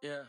Yeah.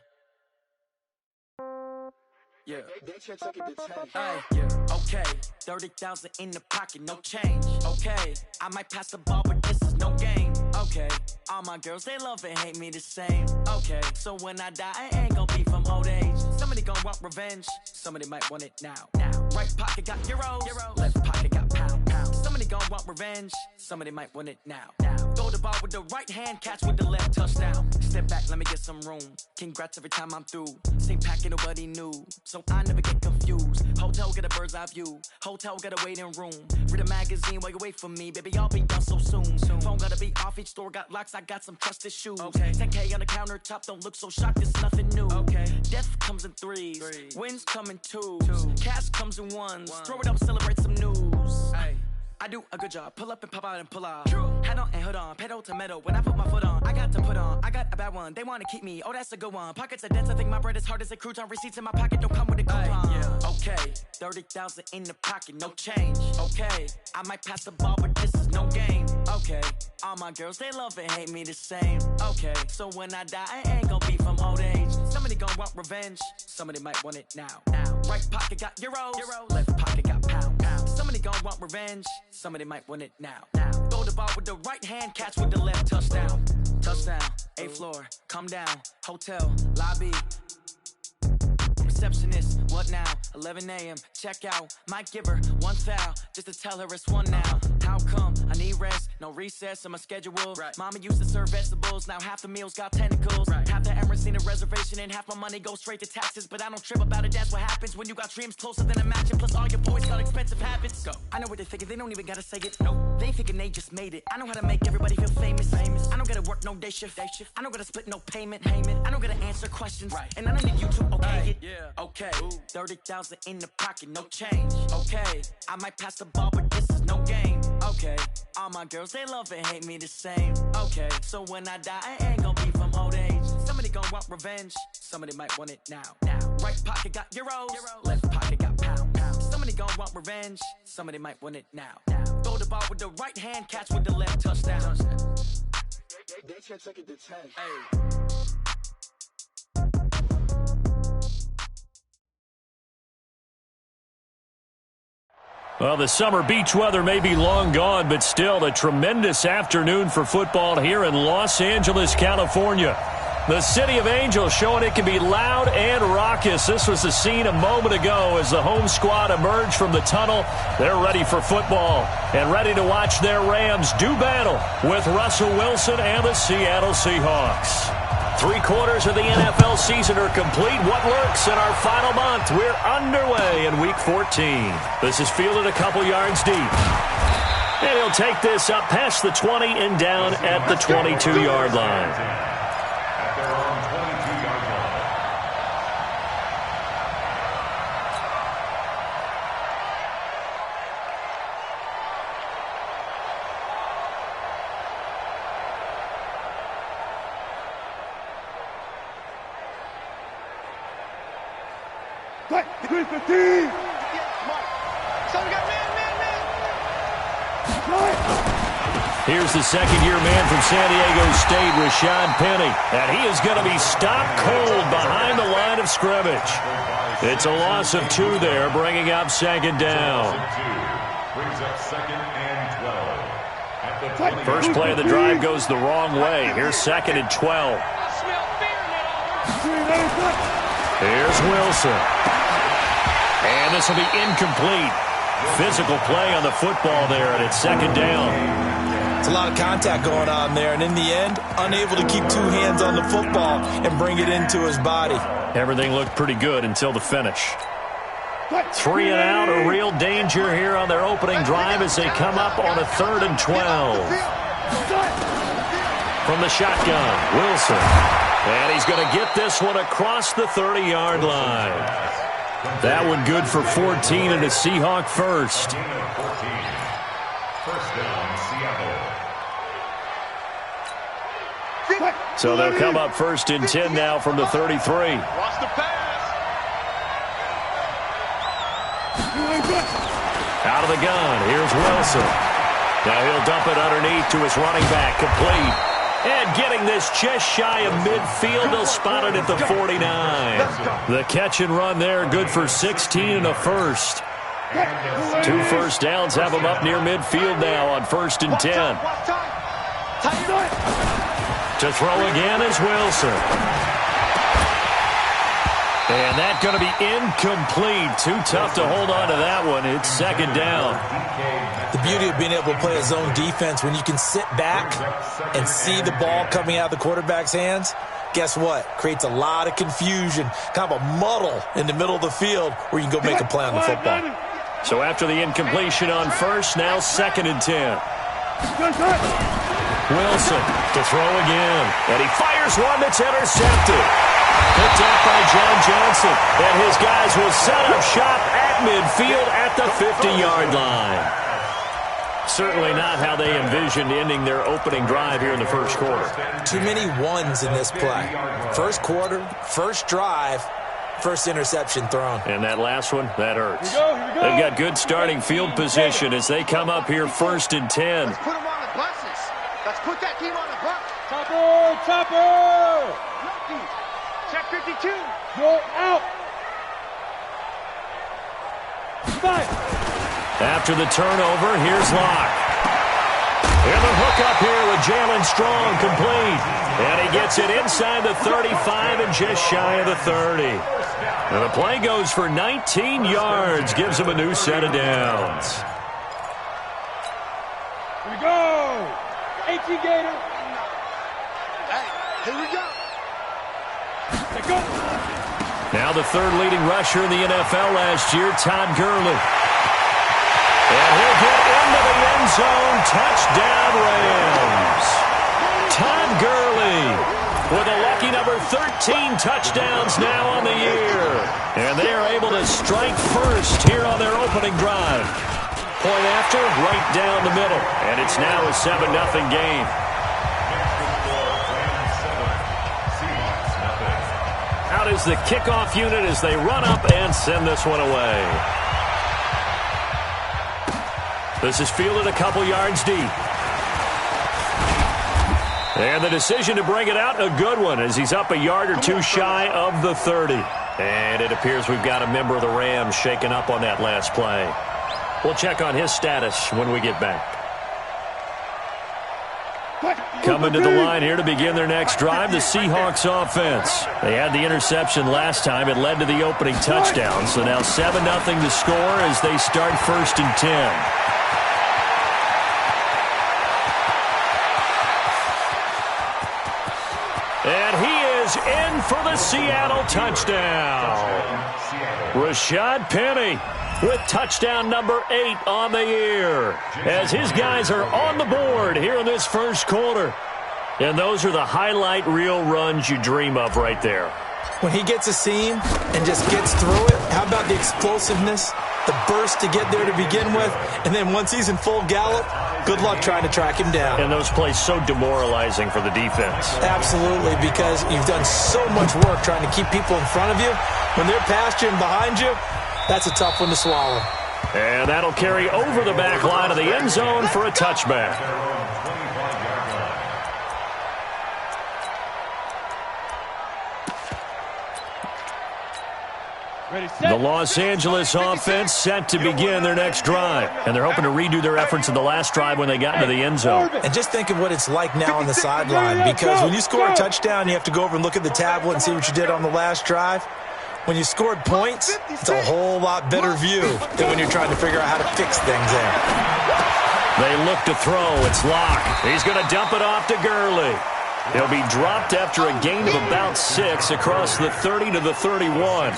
Yeah. They took it to 10. Hey, yeah. Okay. 30,000 in the pocket, no change. Okay. I might pass the ball, but this is no game. Okay. All my girls, they love and hate me the same. Okay. So when I die, I ain't gonna be from old age. Somebody gonna want revenge. Somebody might want it now. Right pocket got euros. Left pocket got pound. Somebody gonna want revenge. Somebody might want it now. Throw the ball with the right hand, catch with the left, touchdown. Step back, let me get some room. Congrats every time I'm through. Same packet, nobody knew. So I never get confused. Hotel get a bird's eye view. Hotel get a waiting room. Read a magazine while you wait for me. Baby, I'll be done so soon. Phone gotta be off, each store got locks. I got some trusted shoes. Okay. 10K on the countertop, don't look so shocked, it's nothing new. Okay. Death comes in threes. Wins come in twos. Cash comes in ones. Throw it up, celebrate some news. Hey. I do a good job, pull up and pop out and pull off. Hat on and hood on, pedal to metal. When I put my foot on, I got to put on. I got a bad one, they wanna keep me, oh that's a good one. Pockets are dense, I think my bread is hard as a crouton. Receipts in my pocket don't come with a coupon. Yeah. Okay, 30,000 in the pocket, no change. Okay, I might pass the ball, but this is no game. Okay, all my girls, they love and hate me the same. Okay, so when I die, I ain't gonna be from old age. Somebody gonna want revenge, somebody might want it now. Right pocket got euros. Left pocket got pound. Somebody gonna want revenge, somebody might want it now. Throw the ball with the right hand, catch with the left, touchdown. Touchdown, 8th floor, come down, hotel, lobby. Receptionist, what now? 11 a.m., check out. Might give her one foul, just to tell her it's one now. How come? I need rest, no recess in my schedule. Right. Mama used to serve vegetables, now half the meals got tentacles. Right. Half the Emirates need a reservation and half my money goes straight to taxes. But I don't trip about it, that's what happens when you got dreams closer than a matching. Plus all your boys got expensive habits. Go. I know what they're thinking, they don't even gotta say it. Nope. They ain't thinking they just made it. I know how to make everybody feel famous. I don't gotta work no day shift. I don't gotta split no payment. I don't gotta answer questions. Right. And I don't need you to okay it. Yeah. Okay, 30,000 in the pocket, no change. Okay, I might pass the ball, but this is no game. Okay, all my girls, they love and hate me the same. Okay, so when I die, I ain't gonna be from old age. Somebody gonna want revenge, somebody might want it now. Right pocket got euros. Left pocket got pound. Somebody gonna want revenge, somebody might want it now. Throw the ball with the right hand, catch with the left, touchdown. They took it to 10. Hey. Well, the summer beach weather may be long gone, but still a tremendous afternoon for football here in Los Angeles, California. The City of Angels showing it can be loud and raucous. This was the scene a moment ago as the home squad emerged from the tunnel. They're ready for football and ready to watch their Rams do battle with Russell Wilson and the Seattle Seahawks. 3/4 of the NFL season are complete. What works in our final month? We're underway in Week 14. This is fielded a couple yards deep. And he'll take this up past the 20 and down at the 22-yard line. Here's the second-year man from San Diego State, Rashad Penny. And he is going to be stopped cold behind the line of scrimmage. It's a loss of 2 there, bringing up second down. First play of the drive goes the wrong way. Here's 2nd and 12. Here's Wilson. And this will be incomplete. Physical play on the football there, and it's 2nd down. It's a lot of contact going on there, and in the end, unable to keep 2 hands on the football and bring it into his body. Everything looked pretty good until the finish. 3 and out, a real danger here on their opening drive as they come up on a 3rd and 12. From the shotgun, Wilson. And he's going to get this one across the 30-yard line. That one good for 14 and a Seahawk first. So they'll come up 1st and 10 now from the 33. Watch the pass. Out of the gun, here's Wilson. Now he'll dump it underneath to his running back, complete. And getting this just shy of midfield, they'll spot it at the 49. The catch and run there, good for 16 and a first. 2 first downs have them up near midfield now on 1st and 10. To throw again is Wilson. And that's going to be incomplete. Too tough to hold on to that one. It's 2nd down. The beauty of being able to play a zone defense, when you can sit back and see the ball coming out of the quarterback's hands, guess what? Creates a lot of confusion, kind of a muddle in the middle of the field where you can go make a play on the football. So after the incompletion on 1st, now 2nd and 10. Wilson to throw again. And he fires one that's intercepted. Picked up by John Johnson. And his guys will set up shop at midfield at the 50-yard line. Certainly not how they envisioned ending their opening drive here in the first quarter. Too many ones in this play. First quarter, first drive, first interception thrown. And that last one, that hurts. Here we go. They've got good starting field position as they come up here 1st and 10. Let's put them on the buses. Let's put that team on the bus. Chopper! Check 52. Go out. Fight. After the turnover, here's Locke. And the hook up here with Jalen Strong, complete. And he gets it inside the 35 and just shy of the 30. And the play goes for 19 yards, gives him a new set of downs. Here we go. 18 Gator. Hey, here we go. Let's go. Now the 3rd leading rusher in the NFL last year, Todd Gurley. And he'll get into the end zone. Touchdown, Rams. Todd Gurley with a lucky number 13 touchdowns now on the year. And they are able to strike first here on their opening drive. Point after, right down the middle. And it's now a 7-0 game. Out is the kickoff unit as they run up and send this one away. This is fielded a couple yards deep. And the decision to bring it out, a good one, as he's up a yard or two shy of the 30. And it appears we've got a member of the Rams shaken up on that last play. We'll check on his status when we get back. Coming to the line here to begin their next drive, the Seahawks offense. They had the interception last time. It led to the opening touchdown. So now 7-0 to score as they start 1st and 10. And he is in for the Seattle touchdown. Rashad Penny with touchdown number 8 on the year as his guys are on the board here in this first quarter. And those are the highlight reel runs you dream of right there. When he gets a seam and just gets through it, how about the explosiveness, the burst to get there to begin with, and then once he's in full gallop, good luck trying to track him down. And those plays so demoralizing for the defense. Absolutely, because you've done so much work trying to keep people in front of you. When they're past you and behind you, that's a tough one to swallow. And that'll carry over the back line of the end zone for a touchback. The Los Angeles offense set to begin their next drive. And they're hoping to redo their efforts in the last drive when they got into the end zone. And just think of what it's like now on the sideline. Because when you score a touchdown, you have to go over and look at the tablet and see what you did on the last drive. When you scored points, it's a whole lot better view than when you're trying to figure out how to fix things there. They look to throw. It's Locke. He's going to dump it off to Gurley. He'll be dropped after a gain of about 6 across the 30 to the 31.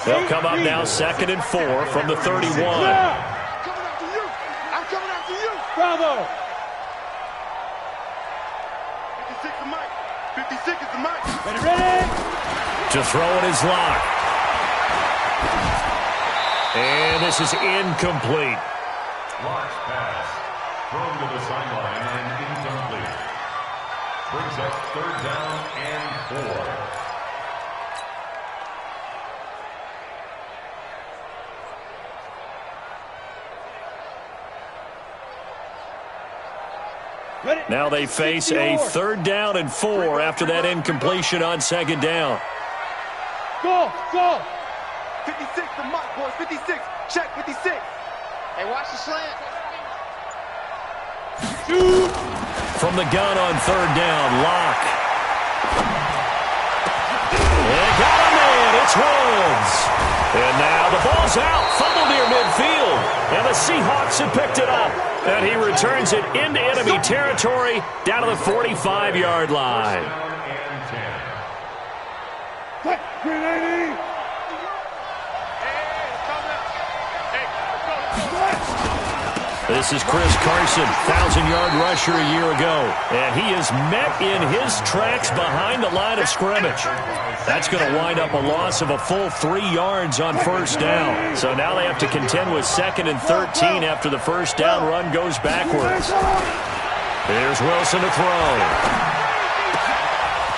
They'll come up now 2nd and 4 from the 31. I'm coming after you. I'm coming after you. Bravo. 56 is Mike. 56 is the Mike. Ready? To throw it is Locke. And this is incomplete. Locke's pass. Thrown to the sideline and incomplete. Brings up 3rd down and 4. Now they face a 3rd down and 4 after that incompletion on 2nd down. Go, go. 56, the mark, boys. 56. Check 56. Hey, watch the slant. Shoot. From the gun on 3rd down, Locke. And got a man. It's Woods. And now the ball's out. Fumble near midfield. And the Seahawks have picked it up. And he returns it into enemy territory down to the 45-yard line. Grenade. This is Chris Carson, 1,000-yard rusher a year ago. And he is met in his tracks behind the line of scrimmage. That's going to wind up a loss of a full 3 yards on 1st down. So now they have to contend with 2nd and 13 after the 1st down run goes backwards. Here's Wilson to throw.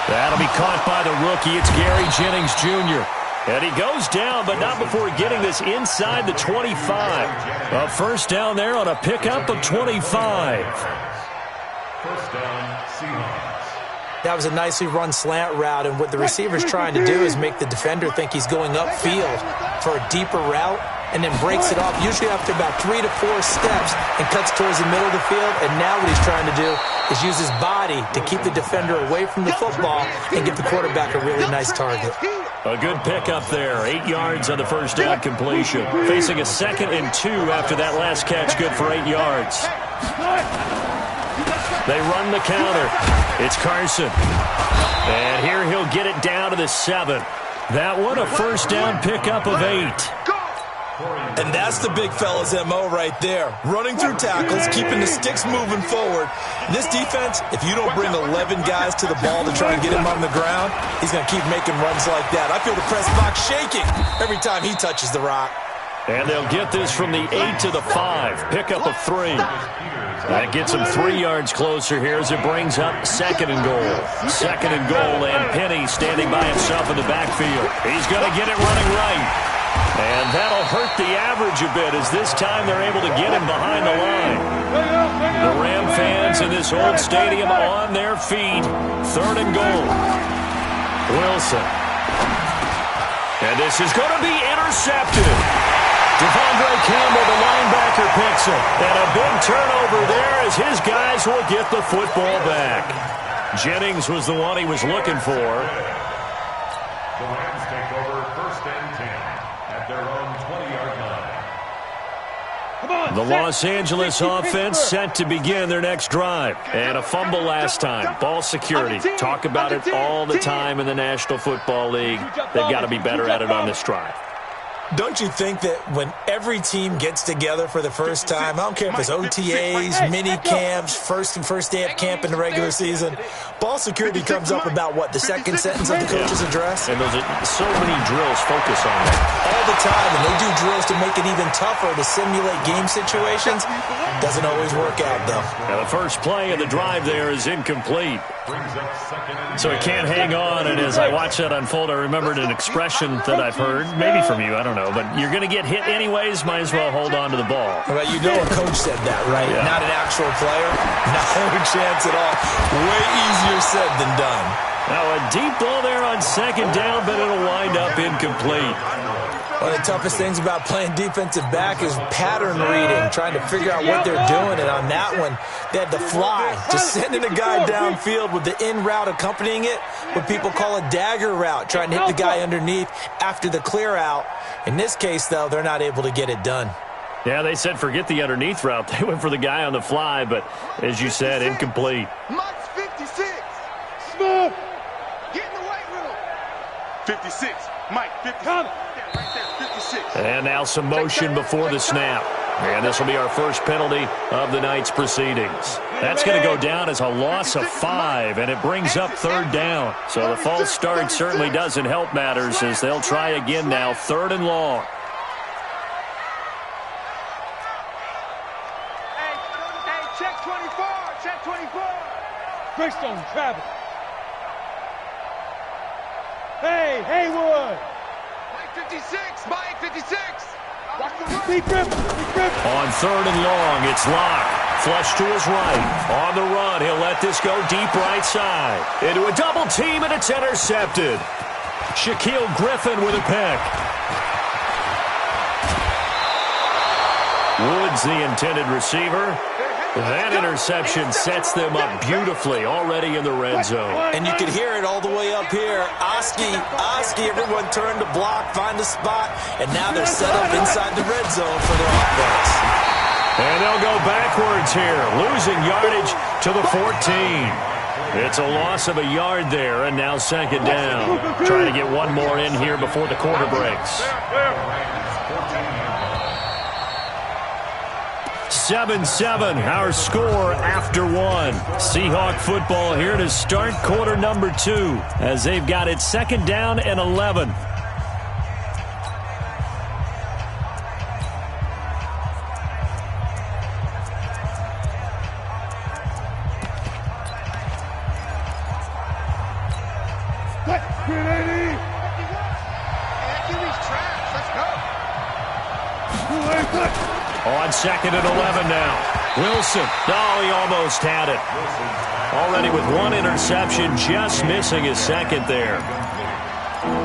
That'll be caught by the rookie. It's Gary Jennings Jr. And he goes down, but not before getting this inside the 25. A 1st down there on a pickup of 25. 1st down, Seahawks. That was a nicely run slant route, and what the receiver's trying to do is make the defender think he's going upfield for a deeper route, and then breaks it off, usually after about 3 to 4 steps, and cuts towards the middle of the field. And now what he's trying to do is use his body to keep the defender away from the football and give the quarterback a really nice target. A good pickup there. 8 yards on the 1st down completion. Facing a 2nd and 2 after that last catch, good for 8 yards. They run the counter. It's Carson. And here he'll get it down to the 7. That one a 1st down pickup of 8. And that's the big fella's MO right there. Running through tackles, keeping the sticks moving forward. This defense, if you don't bring 11 guys to the ball to try and get him on the ground, he's going to keep making runs like that. I feel the press box shaking every time he touches the rock. And they'll get this from the 8 to the 5. Pickup of 3. That gets him 3 yards closer here as it brings up 2nd and goal. 2nd and goal, and Penny standing by himself in the backfield. He's going to get it running right. And that'll hurt the average a bit as this time they're able to get him behind the line. The Ram fans in this old stadium on their feet. 3rd and goal. Wilson. And this is going to be intercepted. Devondre Campbell, the linebacker, picks it. And a big turnover there as his guys will get the football back. Jennings was the one he was looking for. The Rams take over 1st and 10 at their own 20-yard line. The Los Angeles offense set to begin their next drive. And a fumble last time. Ball security. Talk about it all the time in the National Football League. They've got to be better at it on this drive. Don't you think that when every team gets together for the first time, I don't care if it's OTAs, mini camps, first day of camp in the regular season, ball security comes up about what, the 2nd sentence of the coach's address? And those are so many drills focus on that. All the time, and they do drills to make it even tougher to simulate game situations. Doesn't always work out, though. Now the first play of the drive there is incomplete. So he can't hang on, and as I watch that unfold, I remembered an expression that I've heard, maybe from you, I don't know, but you're going to get hit anyways, might as well hold on to the ball. Well, you know a coach said that, right? Yeah. Not an actual player. No chance at all. Way easier said than done. Now a deep ball there on 2nd down, but it'll wind up incomplete. One of the toughest things about playing defensive back is pattern reading, trying to figure out what they're doing. And on that one, they had to fly, just sending a guy downfield with the in route accompanying it, what people call a dagger route, trying to hit the guy underneath after the clear out. In this case, though, they're not able to get it done. Yeah, they said forget the underneath route. They went for the guy on the fly, but as you said, incomplete. Mike's 56. Smooth. Get in the weight room. 56. Mike, 56. Right there, 56. And now some motion before the snap. And this will be our first penalty of the night's proceedings. That's going to go down as a loss of 5, and it brings up 3rd down. So the false start certainly doesn't help matters as they'll try again now, 3rd and long. Hey, check 24. Check 24. Greystone travel. Hey, Haywood. Mike 56. Mike 56. Watch the run. Be grip. On 3rd and long, it's Locke. Flush to his right. On the run, he'll let this go deep right side. Into a double team, and it's intercepted. Shaquille Griffin with a pick. Woods, the intended receiver. That interception sets them up beautifully already in the red zone. And you can hear it all the way up here. Oski, everyone turned to block, find a spot, and now they're set up inside the red zone for their offense. And they'll go backwards here, losing yardage to the 14. It's a loss of a yard there, and now second down. Trying to get one more in here before the quarter breaks. 7-7, our score after one. Seahawk football here to start quarter number 2 as they've got it second down and 11. On second and 11 now. Wilson. Oh, he almost had it. Already with one interception, just missing his second there.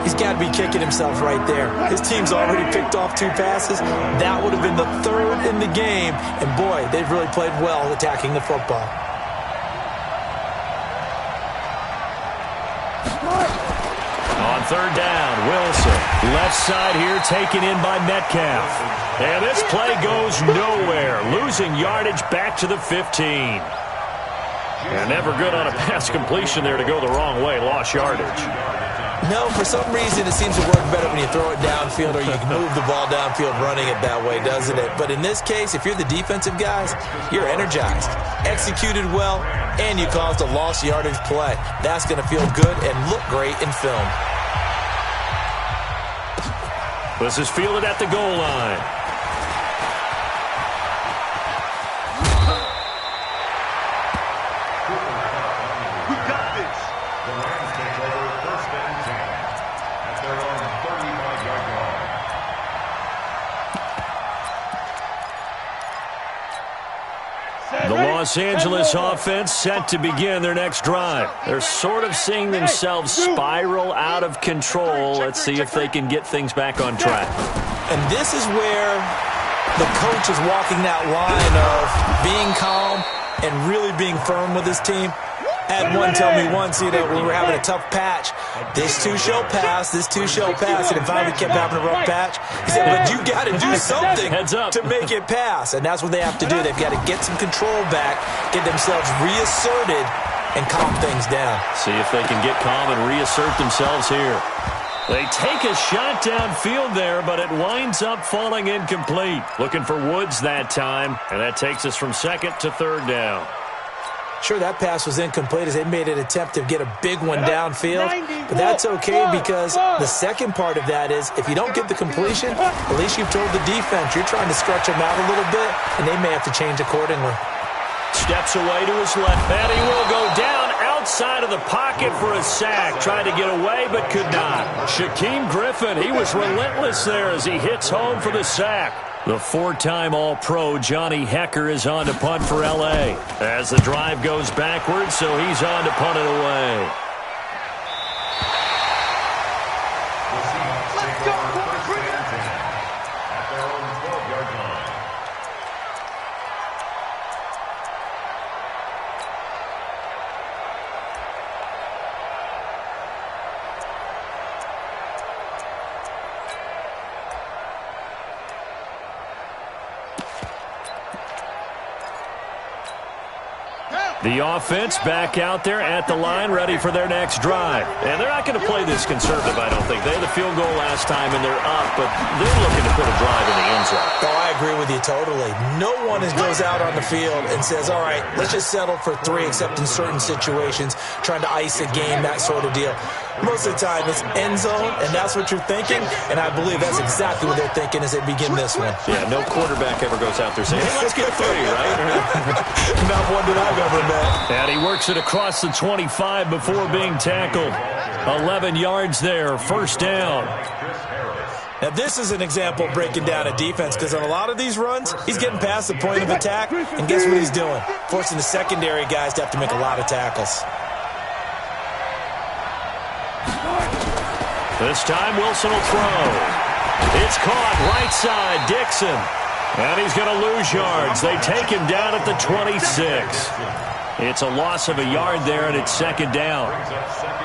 He's got to be kicking himself right there. His team's already picked off 2 passes. That would have been the 3rd in the game. And, boy, they've really played well attacking the football. On third down, Wilson. Left side here taken in by Metcalf. And this play goes nowhere. Losing yardage back to the 15. And never good on a pass completion there to go the wrong way. Lost yardage. No, for some reason it seems to work better when you throw it downfield or you can move the ball downfield running it that way, doesn't it? But in this case, if you're the defensive guys, you're energized, executed well, and you caused a lost yardage play. That's going to feel good and look great in film. This is fielded at the goal line. We got this. The Rams take over first and 10 at their own 35-yard line. The Los Angeles offense set to begin their next drive. They're sort of seeing themselves spiral out of control. Let's see if they can get things back on track. And this is where the coach is walking that line of being calm and really being firm with his team. I had one tell me once, we were having a tough patch. This too shall pass, this too shall pass. And finally kept having a rough patch. He said, but you got to do something to make it pass. And that's what they have to do. They've got to get some control back, get themselves reasserted, and calm things down. See if they can get calm and reassert themselves here. They take a shot downfield there, but it winds up falling incomplete. Looking for Woods that time, and that takes us from second to third down. Sure, that pass was incomplete as they made an attempt to get a big one downfield, but that's okay because the second part of that is if you don't get the completion, at least you've told the defense you're trying to stretch them out a little bit, and they may have to change accordingly. Steps away to his left, and he will go down outside of the pocket for a sack. Tried to get away, but could not. Shaquille Griffin, he was relentless there as he hits home for the sack. The 4-time All-Pro Johnny Hecker is on to punt for L.A. as the drive goes backwards, so he's on to punt it away. Let's go, boys. At their own 12-yard line. The offense back out there at the line, ready for their next drive. And they're not going to play this conservative, I don't think. They had the field goal last time, and they're up, but they're looking to put a drive in the end zone. Oh, I agree with you totally. No one goes out on the field and says, all right, let's just settle for 3, except in certain situations, trying to ice a game, that sort of deal. Most of the time, it's end zone, and that's what you're thinking, and I believe that's exactly what they're thinking as they begin this one. Yeah, no quarterback ever goes out there saying, hey, let's get 3, right? Not one that I've ever met. And he works it across the 25 before being tackled. 11 yards there, first down. Now, this is an example of breaking down a defense because on a lot of these runs, he's getting past the point of attack, and guess what he's doing? Forcing the secondary guys to have to make a lot of tackles. This time, Wilson will throw. It's caught right side, Dixon. And he's going to lose yards. They take him down at the 26. It's a loss of a yard there, and it's second down.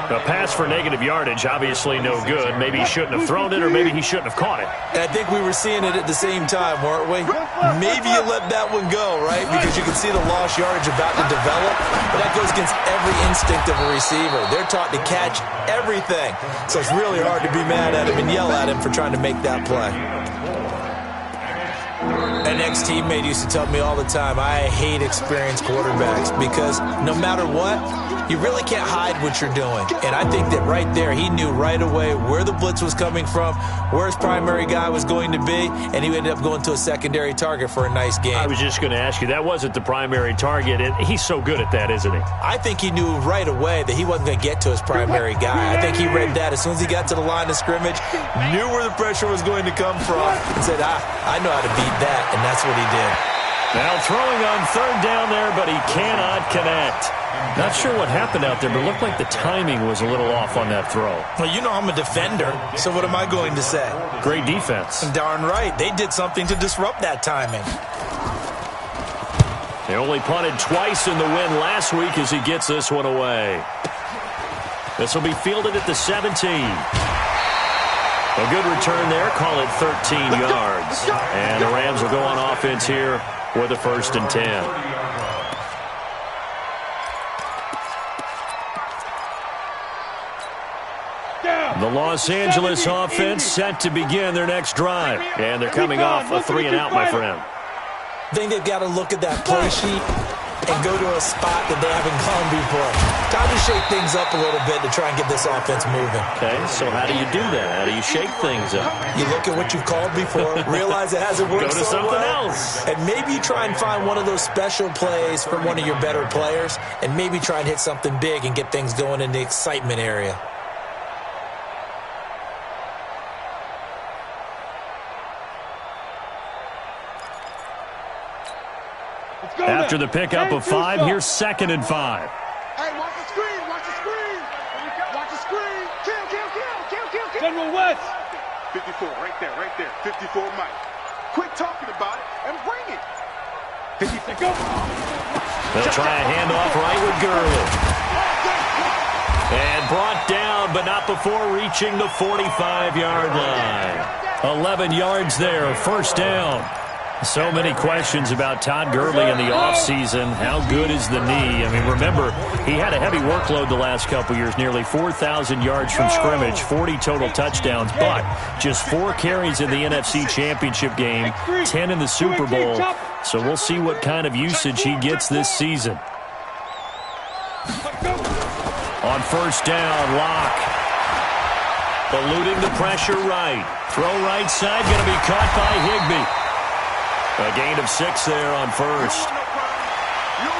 A pass for negative yardage, obviously no good. Maybe he shouldn't have thrown it, or maybe he shouldn't have caught it. I think we were seeing it at the same time, weren't we? Maybe you let that one go, right? Because you can see the lost yardage about to develop. But that goes against every instinct of a receiver. They're taught to catch everything. So it's really hard to be mad at him and yell at him for trying to make that play. An ex-teammate used to tell me all the time, I hate experienced quarterbacks because no matter what, you really can't hide what you're doing. And I think that right there, he knew right away where the blitz was coming from, where his primary guy was going to be, and he ended up going to a secondary target for a nice game. I was just going to ask you, that wasn't the primary target, and he's so good at that, isn't he? I think he knew right away that he wasn't going to get to his primary guy. I think he read that as soon as he got to the line of scrimmage, knew where the pressure was going to come from, and said, I know how to beat that, and that's what he did. Now throwing on third down there, but he cannot connect. Not sure what happened out there, but it looked like the timing was a little off on that throw. Well, you know I'm a defender, so what am I going to say? Great defense. Darn right. They did something to disrupt that timing. They only punted twice in the win last week as he gets this one away. This will be fielded at the 17. A good return there. Call it 13 yards. And the Rams will go on offense here with a 1st and 10. The Los Angeles offense set to begin their next drive. And they're coming off a 3-and-out, my friend. I think they've got to look at that play sheet and go to a spot that they haven't gone before. Time to shake things up a little bit to try and get this offense moving. Okay, so how do you do that? How do you shake things up? You look at what you've called before, realize it hasn't worked so well. Go to something else. And maybe you try and find one of those special plays from one of your better players, and maybe try and hit something big and get things going in the excitement area. After the pickup of 5, here's 2nd and 5. Hey, watch the screen, watch the screen. Watch the screen. Kill. General West. 54, right there. 54, Mike. Quit talking about it and bring it. 50, go. They'll try a handoff right with Gurley. And brought down, but not before reaching the 45-yard line. 11 yards there, 1st down. So many questions about Todd Gurley in the offseason. How good is the knee? I mean, remember, he had a heavy workload the last couple years, nearly 4,000 yards from scrimmage, 40 total touchdowns, but just 4 carries in the NFC Championship game, 10 in the Super Bowl. So we'll see what kind of usage he gets this season. On 1st down, Locke. Eluding the pressure right. Throw right side, going to be caught by Higbee. A gain of 6 there on 1st.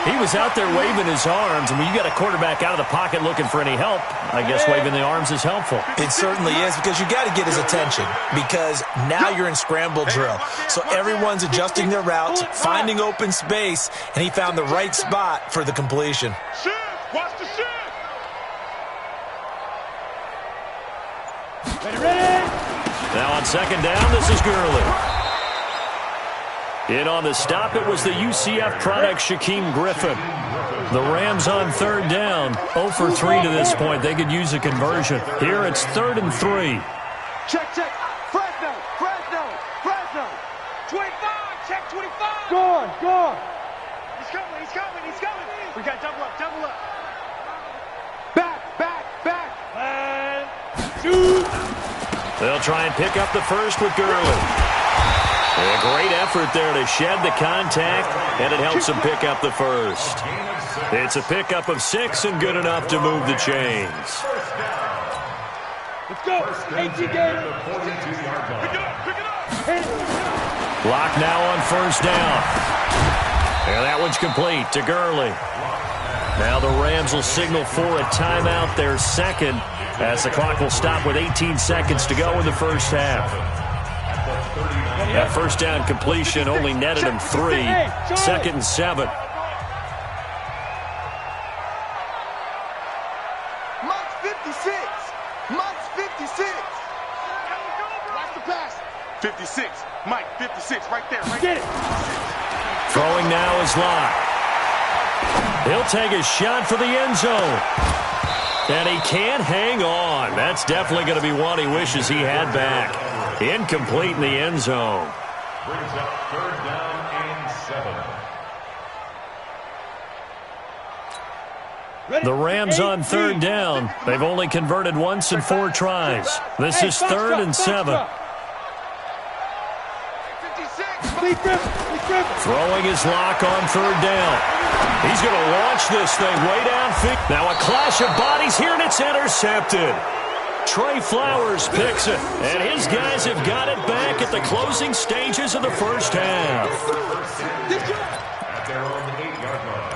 He was out there waving his arms, and when you got a quarterback out of the pocket looking for any help, I guess waving the arms is helpful. It certainly is, because you got to get his attention, because now you're in scramble drill. So everyone's adjusting their routes, finding open space, and he found the right spot for the completion. Watch the shit. Ready. Now on 2nd down, this is Gurley. In on the stop, it was the UCF product, Shaquem Griffin. The Rams on 3rd down, 0 for 3 to this point. They could use a conversion. Here it's 3rd and 3. Check. Fresno. 25, check 25. Go on. He's coming. We got double up. Back. And shoot. They'll try and pick up the 1st with Gurley. A great effort there to shed the contact, and it helps him pick up the 1st. It's a pickup of 6 and good enough to move the chains. Let's go. 18 game. Pick it up. Block now on 1st down. And that one's complete to Gurley. Now the Rams will signal for a timeout, their 2nd, as the clock will stop with 18 seconds to go in the 1st half. That first down completion only netted him 3. 2nd and 7. Mike's 56. Mike's 56. Watch the pass. 56. Mike, 56. Right there. Right Get there. it. Throwing now is Locke. He'll take a shot for the end zone. And he can't hang on. That's definitely going to be one he wishes he had back. Incomplete in the end zone. Brings up 3rd down and 7. The Rams on 3rd down. They've only converted once in 4 tries. This is 3rd and 7. Throwing his Lock on 3rd down. He's going to launch this thing way downfield. Now a clash of bodies here, and it's intercepted. Trey Flowers picks it, and his guys have got it back at the closing stages of the first half. At their own 8-yard line.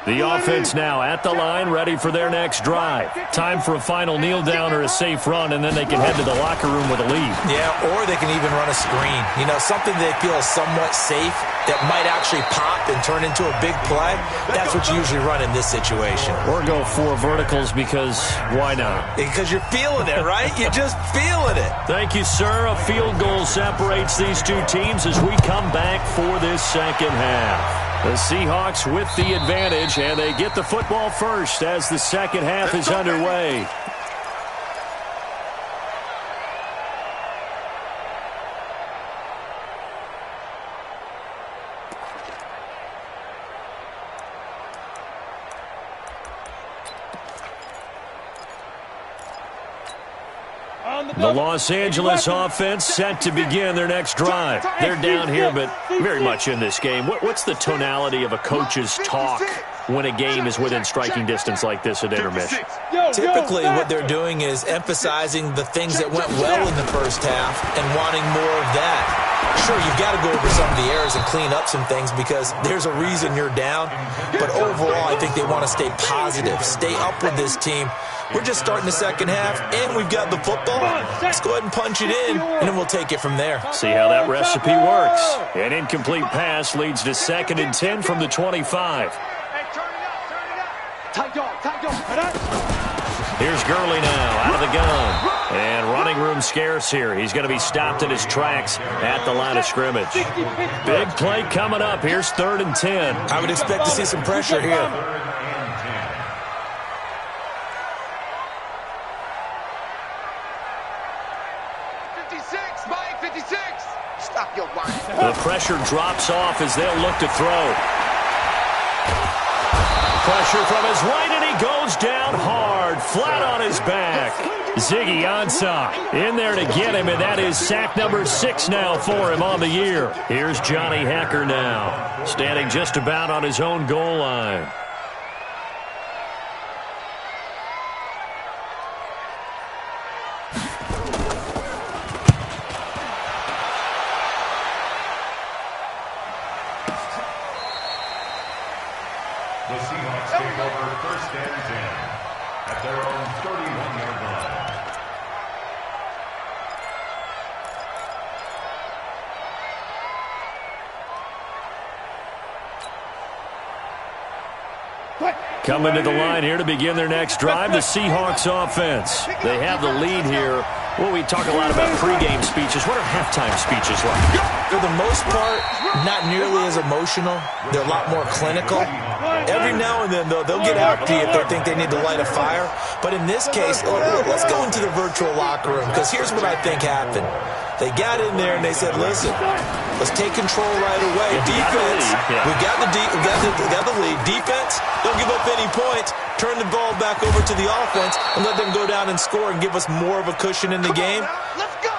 The offense now at the line, ready for their next drive. Time for a final kneel down or a safe run, and then they can head to the locker room with a lead. Yeah, or they can even run a screen. You know, something they feel is somewhat safe that might actually pop and turn into a big play. That's what you usually run in this situation. Or go 4 verticals because why not? Because you're feeling it, right? You're just feeling it. Thank you, sir. A field goal separates these two teams as we come back for this second half. The Seahawks with the advantage, and they get the football first as the second half is underway. The Los Angeles offense set to begin their next drive. They're down here, but very much in this game. What's the tonality of a coach's talk when a game is within striking distance like this at intermission? Typically, what they're doing is emphasizing the things that went well in the first half and wanting more of that. Sure, you've got to go over some of the errors and clean up some things because there's a reason you're down. But overall, I think they want to stay positive, stay up with this team. We're just starting the second half, and we've got the football. Let's go ahead and punch it in, and then we'll take it from there. See how that recipe works. An incomplete pass leads to 2nd and 10 from the 25. Tight dog. Here's Gurley now out of the gun. And running room scarce here. He's going to be stopped in his tracks at the line of scrimmage. Big play coming up. Here's 3rd and 10. I would expect to see some pressure here. 56, Mike, 56. Stop your whine. The pressure drops off as they'll look to throw. Pressure from his right, and he goes down hard, flat on his back. Ziggy Ansah in there to get him, and that is sack number 6 now for him on the year. Here's Johnny Hecker now, standing just about on his own goal line. The Seahawks take over 1st and 10 at their own 31-yard line. Coming to the line here to begin their next drive, the Seahawks offense. They have the lead here. Well, we talk a lot about pregame speeches. What are halftime speeches like? For the most part, not nearly as emotional. They're a lot more clinical. Every now and then, though, they'll get after you if they think they need to light a fire. But in this case, let's go into the virtual locker room, because here's what I think happened. They got in there and they said, listen, let's take control right away. Defense, we got the lead. Defense, don't give up any points. Turn the ball back over to the offense and let them go down and score and give us more of a cushion in the game.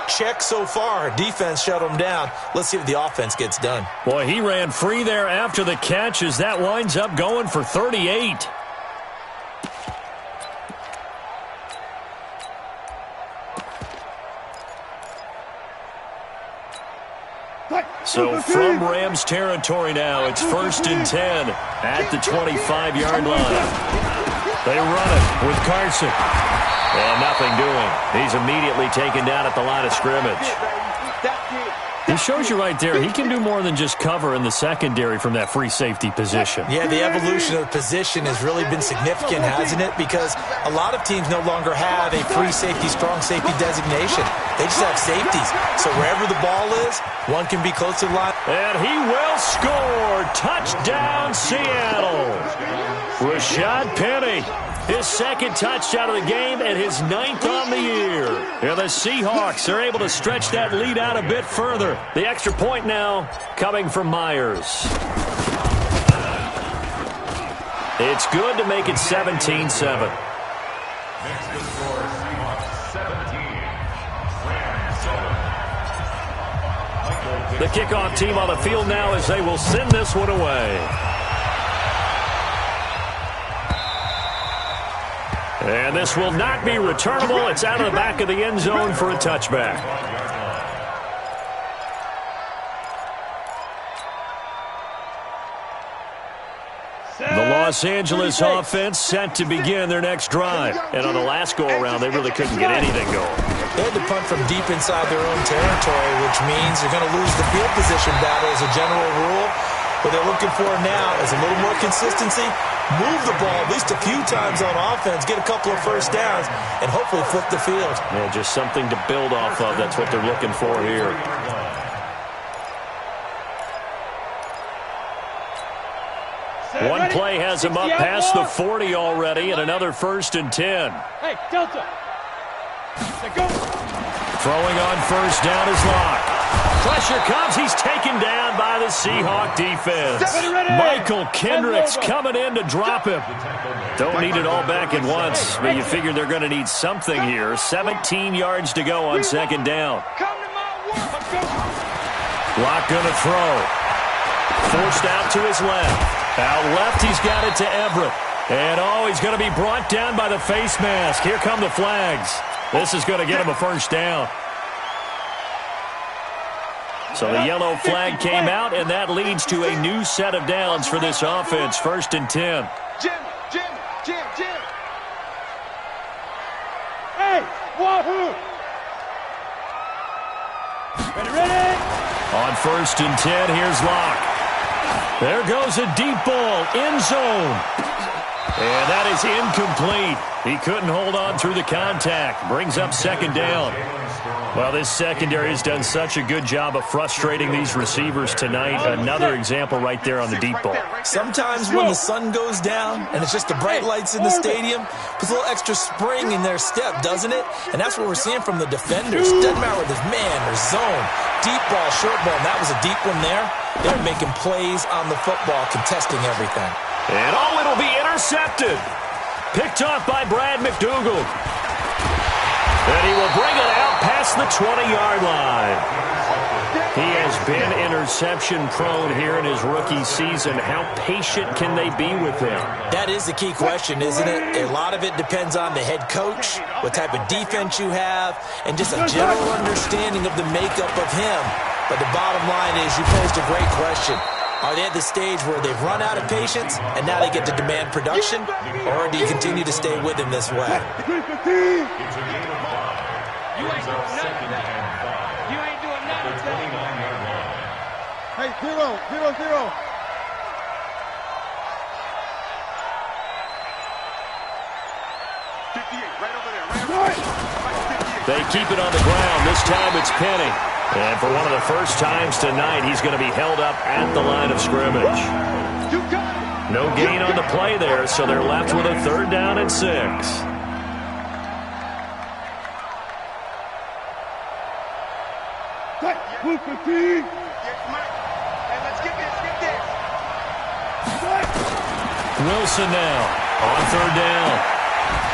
Check so far. Defense shut them down. Let's see if the offense gets done. Boy, he ran free there after the catch as that winds up going for 38. So from Rams territory now, it's 1st and 10 at the 25-yard line. They run it with Carson. And nothing doing. He's immediately taken down at the line of scrimmage. It shows you right there, he can do more than just cover in the secondary from that free safety position. Yeah, the evolution of the position has really been significant, hasn't it? Because a lot of teams no longer have a free safety, strong safety designation. They just have safeties. So wherever the ball is, one can be close to the line. And he will score. Touchdown, Seattle. Rashad Penny. His second touchdown of the game and his 9th on the year. And the Seahawks are able to stretch that lead out a bit further. The extra point now coming from Myers. It's good to make it 17-7. Next to score, Seahawks 17. Rams 7. The kickoff team on the field now as they will send this one away. And this will not be returnable. It's out of the back of the end zone for a touchback. The Los Angeles offense set to begin their next drive. And on the last go-around, they really couldn't get anything going. They had to punt from deep inside their own territory, which means they're going to lose the field position battle as a general rule. What they're looking for now is a little more consistency, move the ball at least a few times on offense, get a couple of first downs, and hopefully flip the field. Yeah, just something to build off of. That's what they're looking for here. One play has him up past the 40 already, and another 1st and 10. Hey, Delta. Go. Throwing on first down is Locke. Pressure comes. He's taken down by the Seahawk defense. Michael Kendricks coming in to drop him. Don't need it all back at once, but you figure they're going to need something here. 17 yards to go on 2nd down. Locke going to throw. Forced out to his left. Out left, he's got it to Everett. And, he's going to be brought down by the face mask. Here come the flags. This is going to get him a first down. So the yellow flag came out, and that leads to a new set of downs for this offense. 1st and 10. Jim. Hey, wahoo! Ready? On 1st and 10, here's Locke. There goes a deep ball, end zone. And that is incomplete. He couldn't hold on through the contact. Brings up 2nd down. Well, this secondary has done such a good job of frustrating these receivers tonight. Another example right there on the deep ball. Sometimes when the sun goes down and it's just the bright lights in the stadium, puts a little extra spring in their step, doesn't it? And that's what we're seeing from the defenders. Doesn't matter whether it's man or zone, deep ball, short ball. And that was a deep one there. They're making plays on the football, contesting everything. And it'll be intercepted. Picked off by Brad McDougald. And he will bring it out past the 20-yard line. He has been interception-prone here in his rookie season. How patient can they be with him? That is the key question, isn't it? A lot of it depends on the head coach, what type of defense you have, and just a general understanding of the makeup of him. But the bottom line is you posed a great question. Are they at the stage where they've run out of patience and now they get to demand production? Or do you continue to stay with him this way? It's a game of 5. You ain't doing nothing. You ain't doing nothing. The 29-yard line. Hey, 0. They keep it on the ground. This time it's Penny. And for one of the first times tonight, he's going to be held up at the line of scrimmage. No gain on the play there, so they're left with a 3rd down and 6. Wilson now on 3rd down.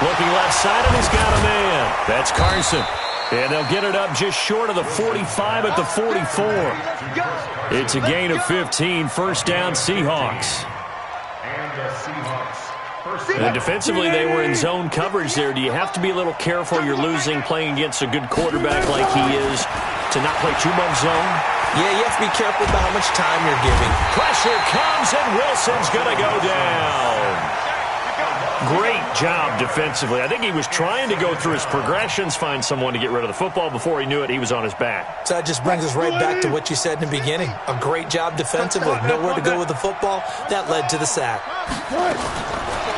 Looking left side, and he's got a man. That's Carson. And they'll get it up just short of the 45 at the 44. It's a gain of 15. 1st down, Seahawks. And the Seahawks. And defensively, they were in zone coverage there. Do you have to be a little careful? You're losing playing against a good quarterback like he is to not play too much zone? Yeah, you have to be careful about how much time you're giving. Pressure comes, and Wilson's going to go down. Great job defensively. I think he was trying to go through his progressions, find someone to get rid of the football. Before he knew it, he was on his back. So that just brings us right back to what you said in the beginning. A great job defensively. Nowhere to go with the football. That led to the sack.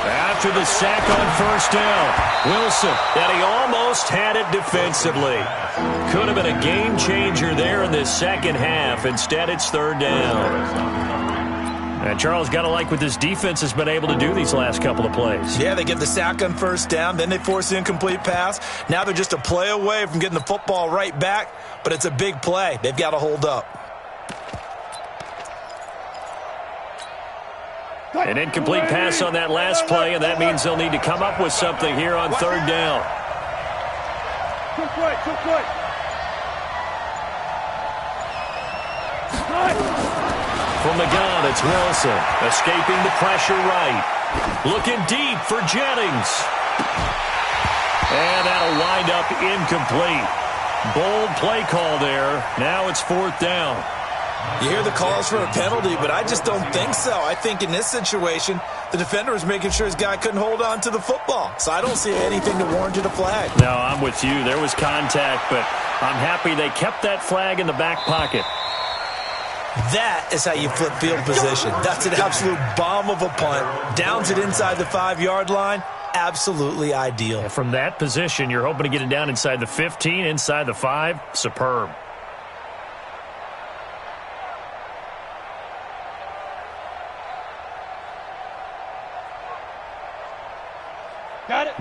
After the sack on first down, Wilson, and he almost had it defensively. Could have been a game changer there in this second half. Instead, it's third down. And Charles, got to like what this defense has been able to do these last couple of plays. Yeah, they get the sack on first down, then they force the incomplete pass. Now they're just a play away from getting the football right back, but it's a big play. They've got to hold up. An incomplete pass on that last play, and that means they'll need to come up with something here on third down. Too quick, too quick. From the gun, it's Wilson, escaping the pressure right. Looking deep for Jennings. And that'll wind up incomplete. Bold play call there. Now it's fourth down. You hear the calls for a penalty, but I just don't think so. I think in this situation, the defender was making sure his guy couldn't hold on to the football. So I don't see anything to warrant a flag. No, I'm with you. There was contact, but I'm happy they kept that flag in the back pocket. That is how you flip field position. That's an absolute bomb of a punt. Downs it inside the 5-yard line. Absolutely ideal. And from that position, you're hoping to get it down inside the 15, inside the 5. Superb.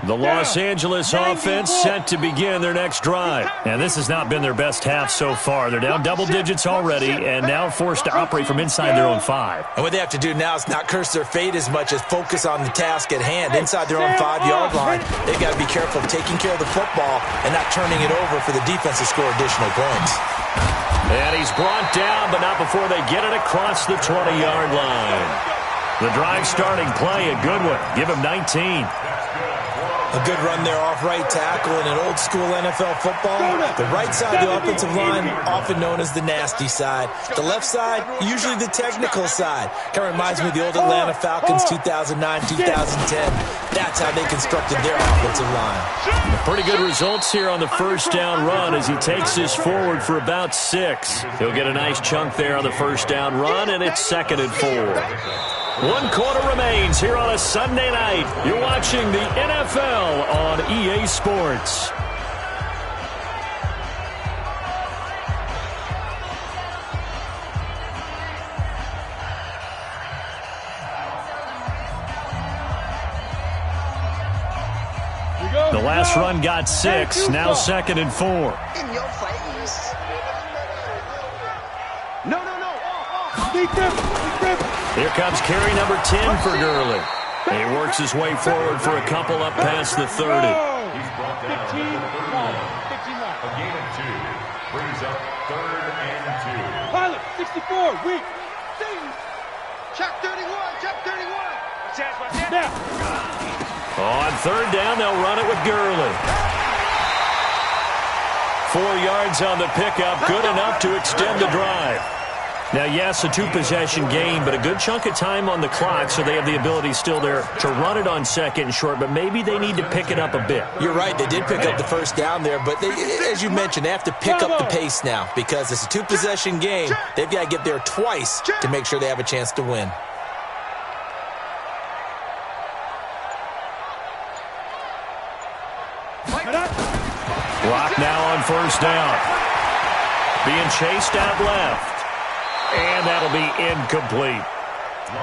The Los Angeles offense set to begin their next drive. And this has not been their best half so far. They're down double digits already and now forced to operate from inside their own 5. And what they have to do now is not curse their fate as much as focus on the task at hand. Inside their own 5-yard line, they've got to be careful of taking care of the football and not turning it over for the defense to score additional points. And he's brought down, but not before they get it across the 20-yard line. The drive starting play, a good one. Give him 19. A good run there off right tackle in an old-school NFL football. The right side of the offensive line, often known as the nasty side. The left side, usually the technical side. Kind of reminds me of the old Atlanta Falcons 2009-2010. That's how they constructed their offensive line. Pretty good results here on the first down run as he takes this forward for about 6. He'll get a nice chunk there on the first down run, and it's 2nd and 4. 1 quarter remains here on a Sunday night. You're watching the NFL on EA Sports. The last run got 6, now 2nd and 4. In your face. No. Here comes carry number 10 for Gurley. And he works his way forward for a couple up past the 30. He's brought down 15 yards. A gain of 2. Brings up 3rd and 2. Pilot, 64, weak. Check 31. Now. On 3rd down, they'll run it with Gurley. 4 yards on the pickup, good enough to extend the drive. Now, yes, a 2-possession game, but a good chunk of time on the clock, so they have the ability still there to run it on 2nd and short, but maybe they need to pick it up a bit. You're right. They did pick up the first down there, but they, as you mentioned, they have to pick up the pace now because it's a 2-possession game. They've got to get there twice to make sure they have a chance to win. Clock now on first down. Being chased out left. And that'll be incomplete.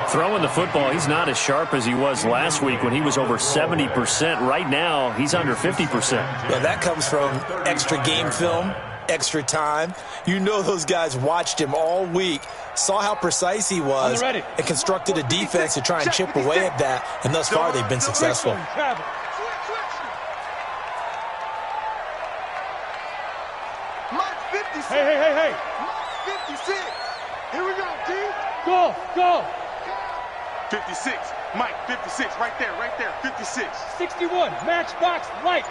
Throwing the football, he's not as sharp as he was last week when he was over 70%. Right now, he's under 50%. Yeah, that comes from extra game film, extra time. You know those guys watched him all week, saw how precise he was, and constructed a defense to try and chip away at that. And thus far, they've been successful. Hey. 56. Here we go, T. Go. 56. Mike, 56. Right there. 56. 61, matchbox lights.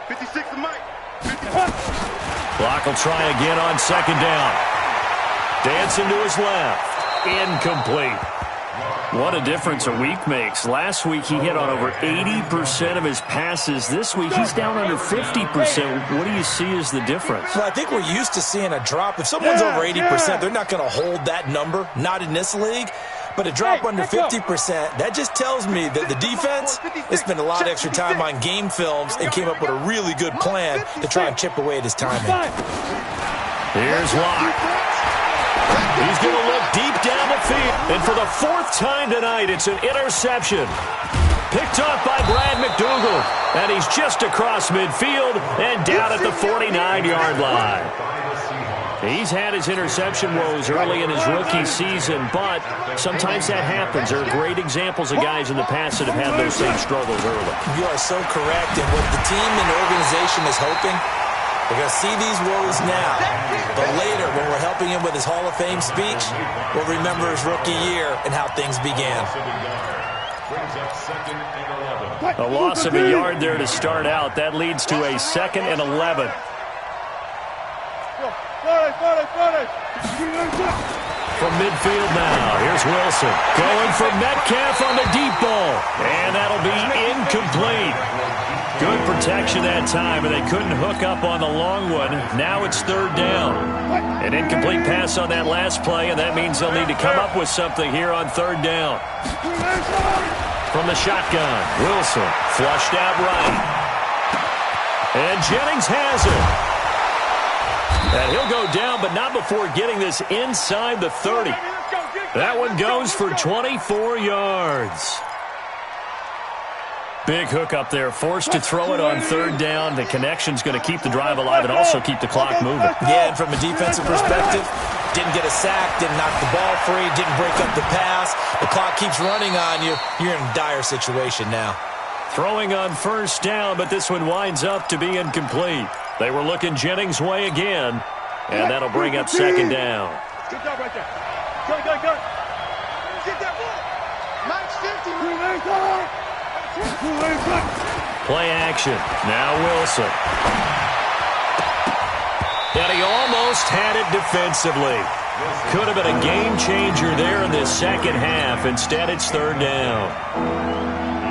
56 to Mike. Clock will try again on 2nd down. Dancing to his left. Incomplete. What a difference a week makes. Last week he hit on over 80% of his passes. This week he's down under 50%. What do you see as the difference? Well, I think we're used to seeing a drop. If someone's over 80%, they're not going to hold that number, not in this league. But a drop under 50%, that just tells me that the defense has spent a lot of extra time on game films and came up with a really good plan to try and chip away at his timing. Here's Locke. He's going to look deep down the field. And for the fourth time tonight, it's an interception. Picked off by Brad McDougal. And he's just across midfield and down at the 49-yard line. He's had his interception woes early in his rookie season, but sometimes that happens. There are great examples of guys in the past that have had those same struggles early. You are so correct. And what the team and organization is hoping, we're going to see these woes now, but later when we're helping him with his Hall of Fame speech, we'll remember his rookie year and how things began. A loss of a yard there to start out. That leads to a 2nd and 11. From midfield now, here's Wilson. Going for Metcalf on the deep ball. And that'll be incomplete. Good protection that time, and they couldn't hook up on the long one. Now it's 3rd down. An incomplete pass on that last play, and that means they'll need to come up with something here on 3rd down. From the shotgun, Wilson flushed out right. And Jennings has it. And he'll go down, but not before getting this inside the 30. That one goes for 24 yards. Big hook up there, forced to throw it on 3rd down. The connection's going to keep the drive alive and also keep the clock moving. Yeah, and from a defensive perspective, didn't get a sack, didn't knock the ball free, didn't break up the pass. The clock keeps running on you. You're in a dire situation now. Throwing on 1st down, but this one winds up to be incomplete. They were looking Jennings' way again, and that'll bring up 2nd down. Good job right there. Go. Get that ball. Max 50. Play action. Now Wilson. And he almost had it defensively. Could have been a game changer there in this 2nd half. Instead, it's 3rd down.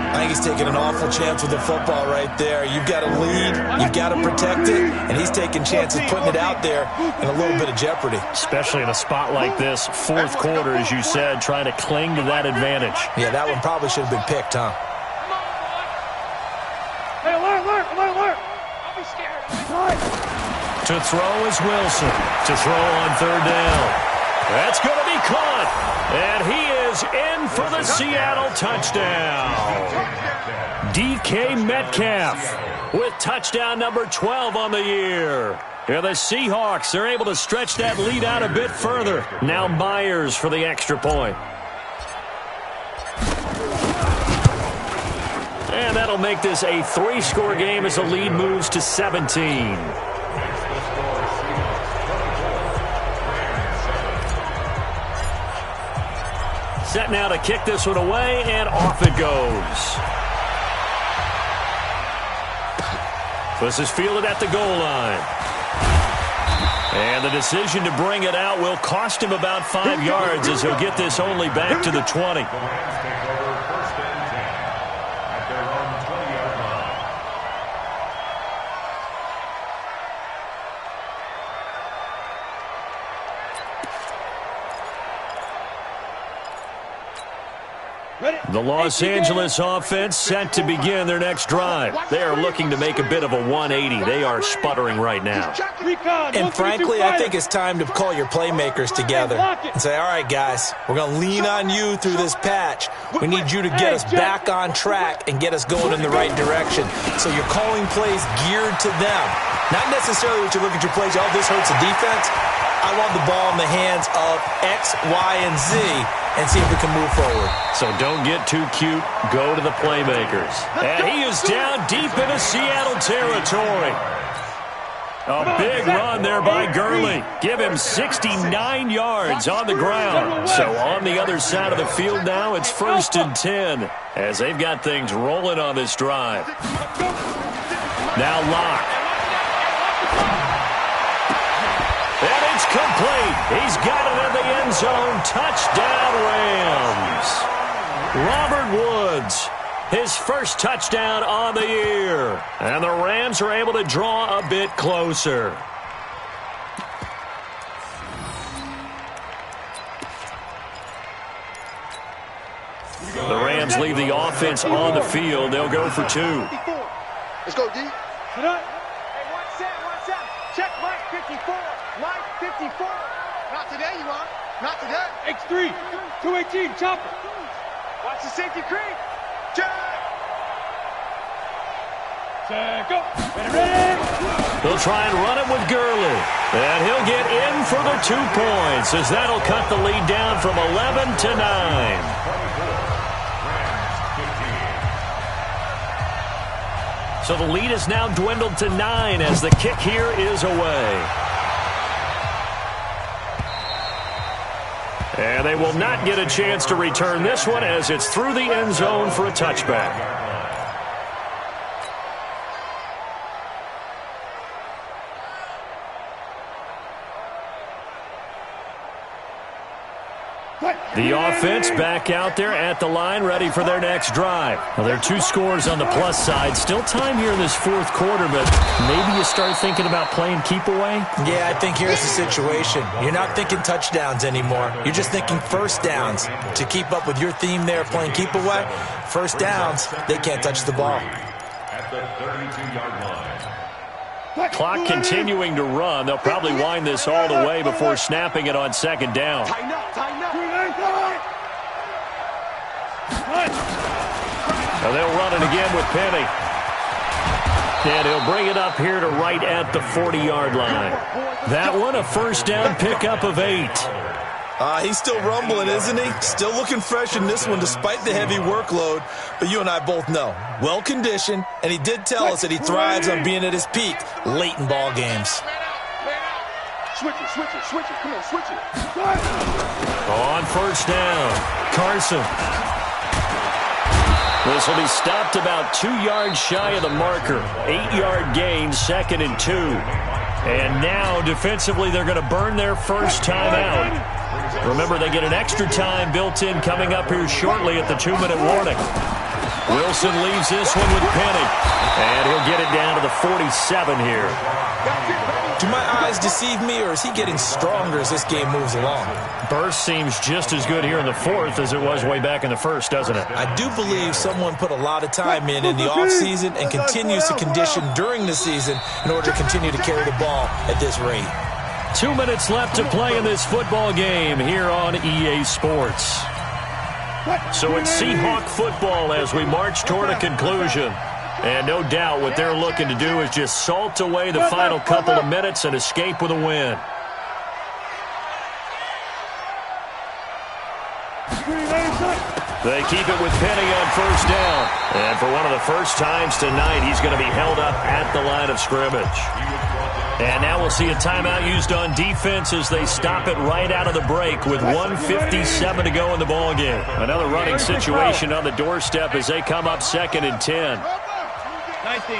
I think he's taking an awful chance with the football right there. You've got to lead, you've got to protect it, and he's taking chances putting it out there in a little bit of jeopardy. Especially in a spot like this, 4th quarter, as you said, trying to cling to that advantage. Yeah, that one probably should have been picked, huh? Hey, alert! Don't be scared. To throw is Wilson. To throw on 3rd down. That's going to be caught. And he is in for the Seattle touchdown. DK Metcalf with touchdown number 12 on the year. Here the Seahawks are able to stretch that lead out a bit further. Now Myers for the extra point. And that'll make this a 3-score game as the lead moves to 17. Set now to kick this one away, and off it goes. This is fielded at the goal line. And the decision to bring it out will cost him about 5 yards as he'll get this only back to the 20. The Los Angeles offense set to begin their next drive. They are looking to make a bit of a 180. They are sputtering right now. And frankly, I think it's time to call your playmakers together and say, all right, guys, we're going to lean on you through this patch. We need you to get us back on track and get us going in the right direction. So you're calling plays geared to them. Not necessarily what you look at your plays, oh, this hurts the defense. I want the ball in the hands of X, Y, and Z and see if we can move forward. So don't get too cute. Go to the playmakers. And he is down deep into Seattle territory. A big run there by Gurley. Give him 69 yards on the ground. So on the other side of the field now, it's 1st and 10 as they've got things rolling on this drive. Now Locke. And it's complete. He's got it in the end zone. Touchdown, Rams. Robert Woods, his first touchdown on the year. And the Rams are able to draw a bit closer. The Rams leave the offense on the field. They'll go for 2. Let's go, D. Hey, one set. Check Mike 54. Mike 54. Not today, you want? Not today. X3. 218. Chopper. Watch the safety creep. Check. Check up. Ready. They'll try and run it with Gurley. And he'll get in for the 2 points as that'll cut the lead down from 11 to 9. So the lead is now dwindled to 9 as the kick here is away. And they will not get a chance to return this one as it's through the end zone for a touchback. The offense back out there at the line, ready for their next drive. Well, there are 2 scores on the plus side. Still time here in this 4th quarter, but maybe you start thinking about playing keep away? Yeah, I think here's the situation. You're not thinking touchdowns anymore. You're just thinking first downs. To keep up with your theme there, playing keep away, first downs, they can't touch the ball. At the 32-yard line. Clock continuing to run. They'll probably wind this all the way before snapping it on 2nd down. Tighten up. Now they'll run it again with Penny. And he'll bring it up here to right at the 40-yard line. That one, a first down pickup of 8. He's still rumbling, isn't he? Still looking fresh in this one despite the heavy workload. But you and I both know, well-conditioned, and he did tell us that he thrives on being at his peak late in ball games. Switch it. Come on, switch it. On first down, Carson. This will be stopped about 2 yards shy of the marker. 8-yard gain, 2nd and 2. And now, defensively, they're going to burn their first time out. Remember, they get an extra time built in coming up here shortly at the 2-minute warning. Wilson leaves this one with Penny. And he'll get it down to the 47 here. Do my eyes deceive me, or is he getting stronger as this game moves along? Burst seems just as good here in the 4th as it was way back in the 1st, doesn't it? I do believe someone put a lot of time in the offseason and continues to condition during the season in order to continue to carry the ball at this rate. 2 minutes left to play in this football game here on EA Sports. So it's Seahawk football as we march toward a conclusion. And no doubt what they're looking to do is just salt away the final couple of minutes and escape with a win. They keep it with Penny on first down. And for one of the first times tonight, he's going to be held up at the line of scrimmage. And now we'll see a timeout used on defense as they stop it right out of the break with 1:57 to go in the ballgame. Another running situation on the doorstep as they come up 2nd and 10. 19.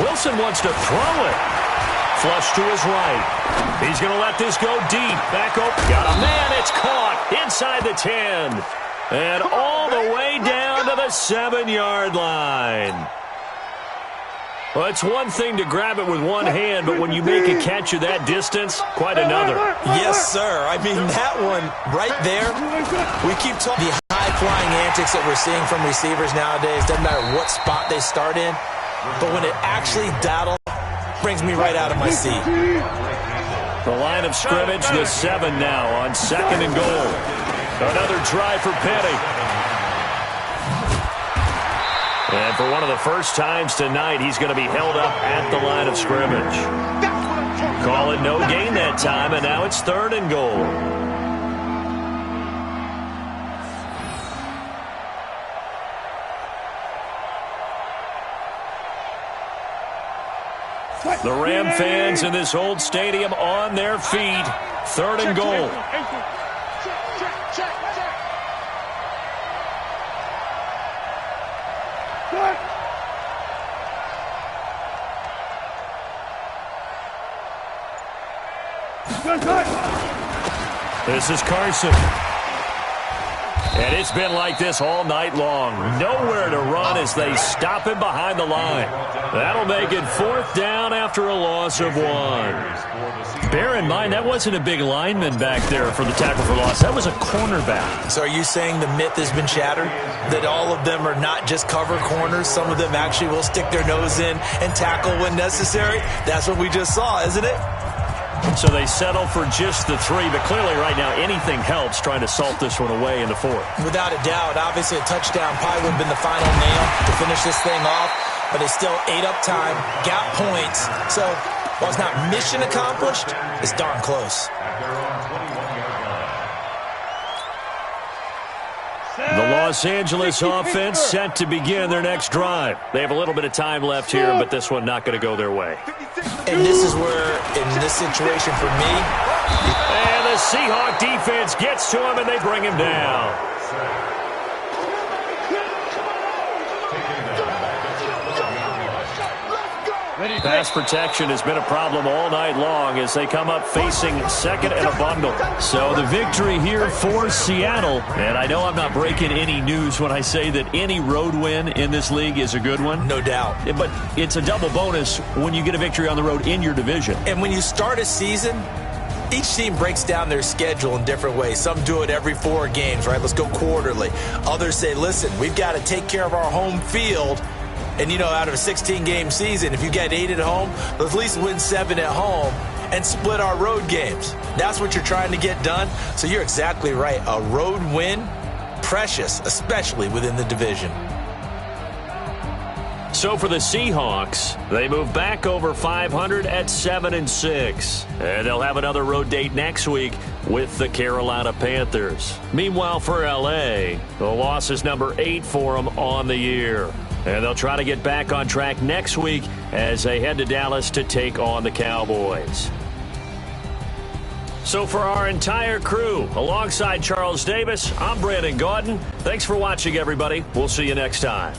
Wilson wants to throw it. Flush to his right. He's going to let this go deep. Back up. Got a man. It's caught inside the 10. And all the way down to the 7-yard line. Well, it's one thing to grab it with one hand, but when you make a catch of that distance, quite another. Yes, sir. I mean, that one right there, we keep talking the high-flying antics that we're seeing from receivers nowadays. Doesn't matter what spot they start in, but when it actually brings me right out of my seat. The line of scrimmage, the 7 now on 2nd and goal. Another try for Penny. And for one of the first times tonight, he's going to be held up at the line of scrimmage. Call it no gain that time, and now it's 3rd and goal. The Ram fans in this old stadium on their feet. 3rd and goal. This is Carson. And it's been like this all night long. Nowhere to run as they stop him behind the line. That'll make it 4th down after a loss of 1. Bear in mind, that wasn't a big lineman back there for the tackle for loss. That was a cornerback. So are you saying the myth has been shattered? That all of them are not just cover corners? Some of them actually will stick their nose in and tackle when necessary? That's what we just saw, isn't it? So they settle for just the 3, but clearly right now anything helps trying to salt this one away in the 4th. Without a doubt, obviously a touchdown probably would have been the final nail to finish this thing off, but they still ate up time, got points. So while it's not mission accomplished, it's darn close. The Los Angeles offense set to begin their next drive. They have a little bit of time left here, but this one not going to go their way. And this is where, in this situation for me... And the Seahawk defense gets to him, and they bring him down. Pass protection has been a problem all night long as they come up facing second and a bundle. So the victory here for Seattle. And I know I'm not breaking any news when I say that any road win in this league is a good one. No doubt. But it's a double bonus when you get a victory on the road in your division. And when you start a season, each team breaks down their schedule in different ways. Some do it every 4 games, right? Let's go quarterly. Others say, listen, we've got to take care of our home field. And, you know, out of a 16-game season, if you get 8 at home, let's at least win 7 at home and split our road games. That's what you're trying to get done. So you're exactly right. A road win, precious, especially within the division. So for the Seahawks, they move back over 500 at 7-6. And they'll have another road date next week with the Carolina Panthers. Meanwhile, for L.A., the loss is number 8 for them on the year. And they'll try to get back on track next week as they head to Dallas to take on the Cowboys. So for our entire crew, alongside Charles Davis, I'm Brandon Gaudin. Thanks for watching, everybody. We'll see you next time.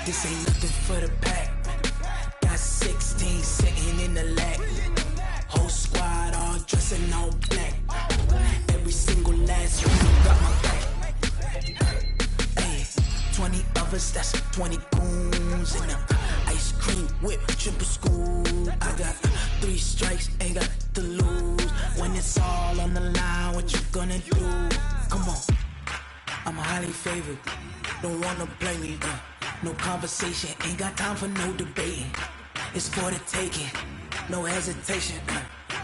This ain't nothing for the pack. Got 16 sitting in the lap. Whole squad all dressing all black. Every single last one got my back. Hey, 20 of us, that's 20 goons in the ice cream whip, triple school. I got 3 strikes, ain't got to lose. When it's all on the line, what you gonna do? Come on, I'm highly favored. Don't wanna blame me, no conversation, ain't got time for no debating. It's for the taking, no hesitation,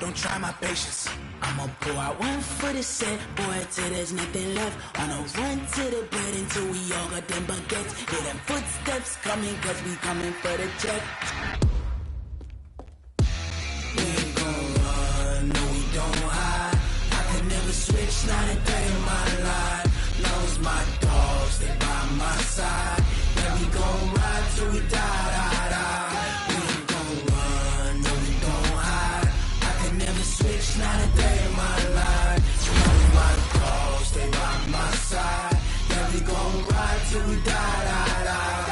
don't try my patience. I'ma pour out one for the set, boy, till there's nothing left. On a run to the bread until we all got them baguettes. Hear them footsteps coming, cause we coming for the check. We ain't gon' run, no we don't hide. I could never switch, not a day in my life. Knows my dogs, they by my side. Yeah, we gon' ride till we die, die, die. We ain't gon' run, no we don't hide. I could never switch, not a day in my life. Knows my dogs, they by my side. Yeah, we gon' ride till we die, die, die.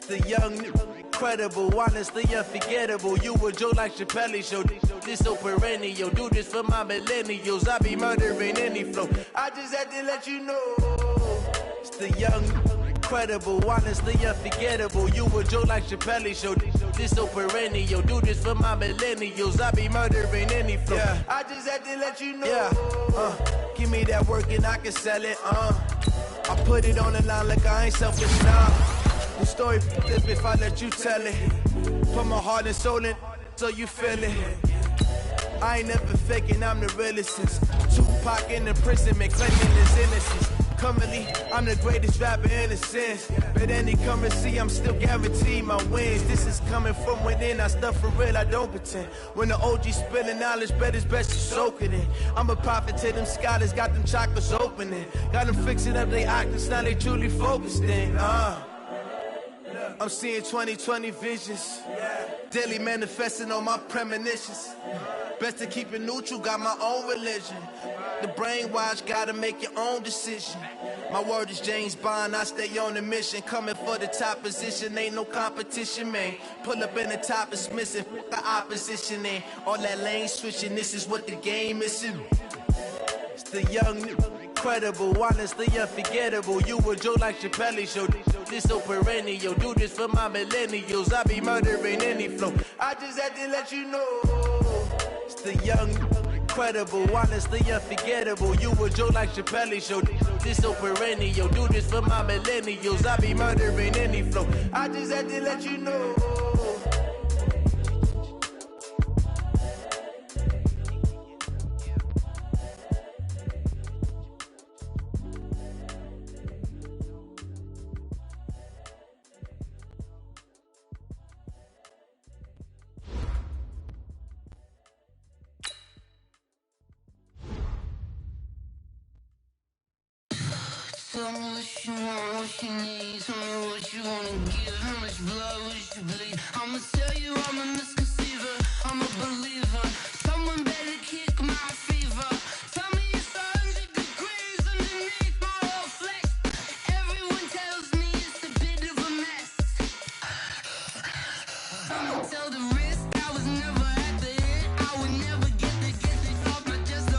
The young, incredible, honestly unforgettable. You a Joe like Chappelle show. This so perennial. Do this for my millennials. I be murdering any flow. I just had to let you know. It's the young, incredible, honestly unforgettable. You a Joe like Chappelle show. This so perennial. Do this for my millennials. I be murdering any flow. Yeah. I just had to let you know. Yeah. Give me that work and I can sell it. I put it on the line like I ain't selfish now. The story f***ed if I let you tell it. Put my heart and soul in so you feel it. I ain't never faking, I'm the realest since Tupac in the prison, man, claiming his innocence. Currently, I'm the greatest rapper in a sense. But any currency, I'm still guaranteed my wins. This is coming from within, I stuff for real, I don't pretend. When the OG spilling knowledge, bet it's best to soak it in. I'm a prophet to them scholars, got them chakras opening. Got them fixing up their octaves, now they truly focused in. I'm seeing 2020 visions. Daily manifesting on my premonitions. Best to keep it neutral, got my own religion. The brainwash, gotta make your own decision. My word is James Bond, I stay on the mission. Coming for the top position, ain't no competition, man. Pull up in the top, it's missing, the opposition ain't. All that lane switching, this is what the game is. It's the young, incredible, honestly unforgettable. You a Joe like Chappelle show. This so perennial. Do this for my millennials. I be murdering any flow. I just had to let you know. It's the young, incredible, honestly unforgettable. You a Joe like Chappelle show. This so perennial. Do this for my millennials. I be murdering any flow. I just had to let you know. Tell me what you want, what you need. Tell me what you wanna give. How much blood would you bleed? I'ma tell you I'm a misconceiver. I'm a believer. Someone better kick my fever. Tell me it's 100 degrees underneath my whole flesh. Everyone tells me it's a bit of a mess. I'ma tell the risk I was never at the end. I would never get it off my chest. Oh,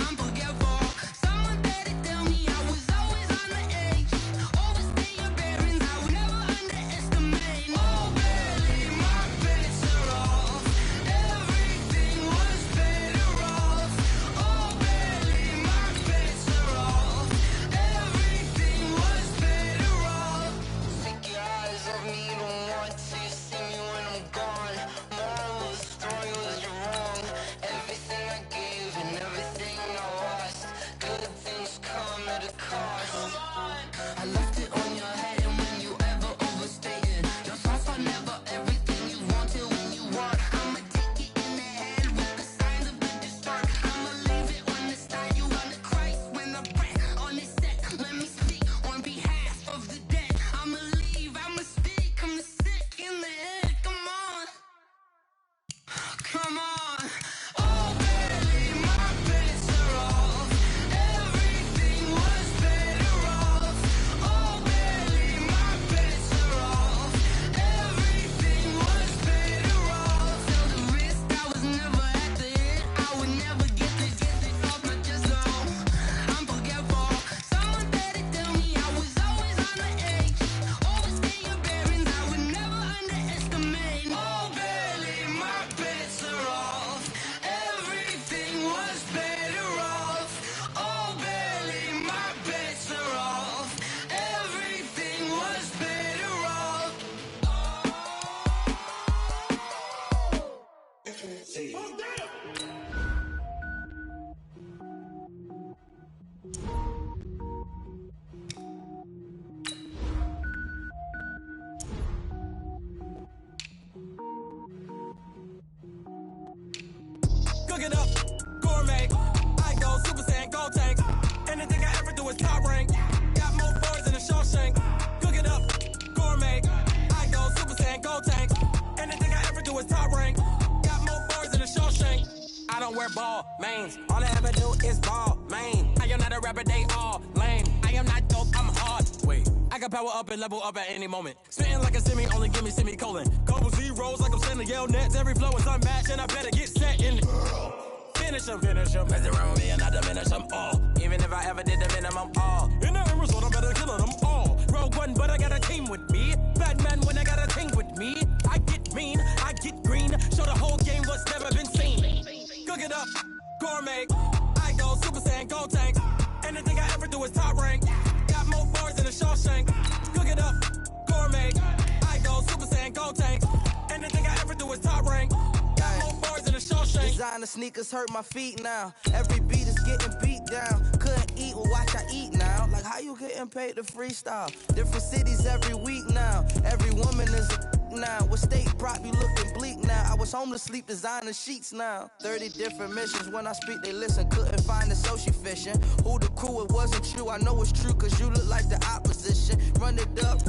I'm forgetful. Someone better tell me I was always on the edge. Overstay your bearings, I would never underestimate. Oh, barely my penance. team. Cook it up, gourmet. I go Super Saiyan, gold tank. Anything I ever do is top rank. Got more boys than a Shawshank. Cook it up, gourmet. I go Super Saiyan, gold tank. Anything I ever do is top rank. Got more boys than a Shawshank. I don't wear ball mains. All I ever do is ball main. I am not a rapper, they all lame. I am not dope, I'm hard. Wait, I can power up and level up at any moment. Spitting like a semi, only give me semicolon. Couple zeros like I'm sending yell nets. Every flow is unmatched and I better get set in it. Finish them. Mess around with me and I diminish them all. Even if I ever did the minimum all. In the end result, I better kill them all. Rogue One, but I got a team with me. Batman when I got a team with me. I get mean, I get green. Show the whole game what's never been seen. Cook it up, gourmet. I go Super Saiyan, gold tank. Anything I ever do is top rank. Got more bars than a Shawshank. Cook it up, gourmet. I go Super Saiyan, gold tank. Anything I ever do is top rank. Got more bars than a Shawshank. Designer sneakers hurt my feet now. Every beat is getting beat down. Couldn't eat, well watch I eat now. Like how you getting paid to freestyle? Different cities every week now. Every woman is a now. With state prop, you looking bleak now. I was homeless, sleep designer sheets now. 30 different missions. When I speak, they listen. Couldn't find the social fishing. Who the crew? It wasn't true. I know it's true, cause you look like the opposition. Run it up.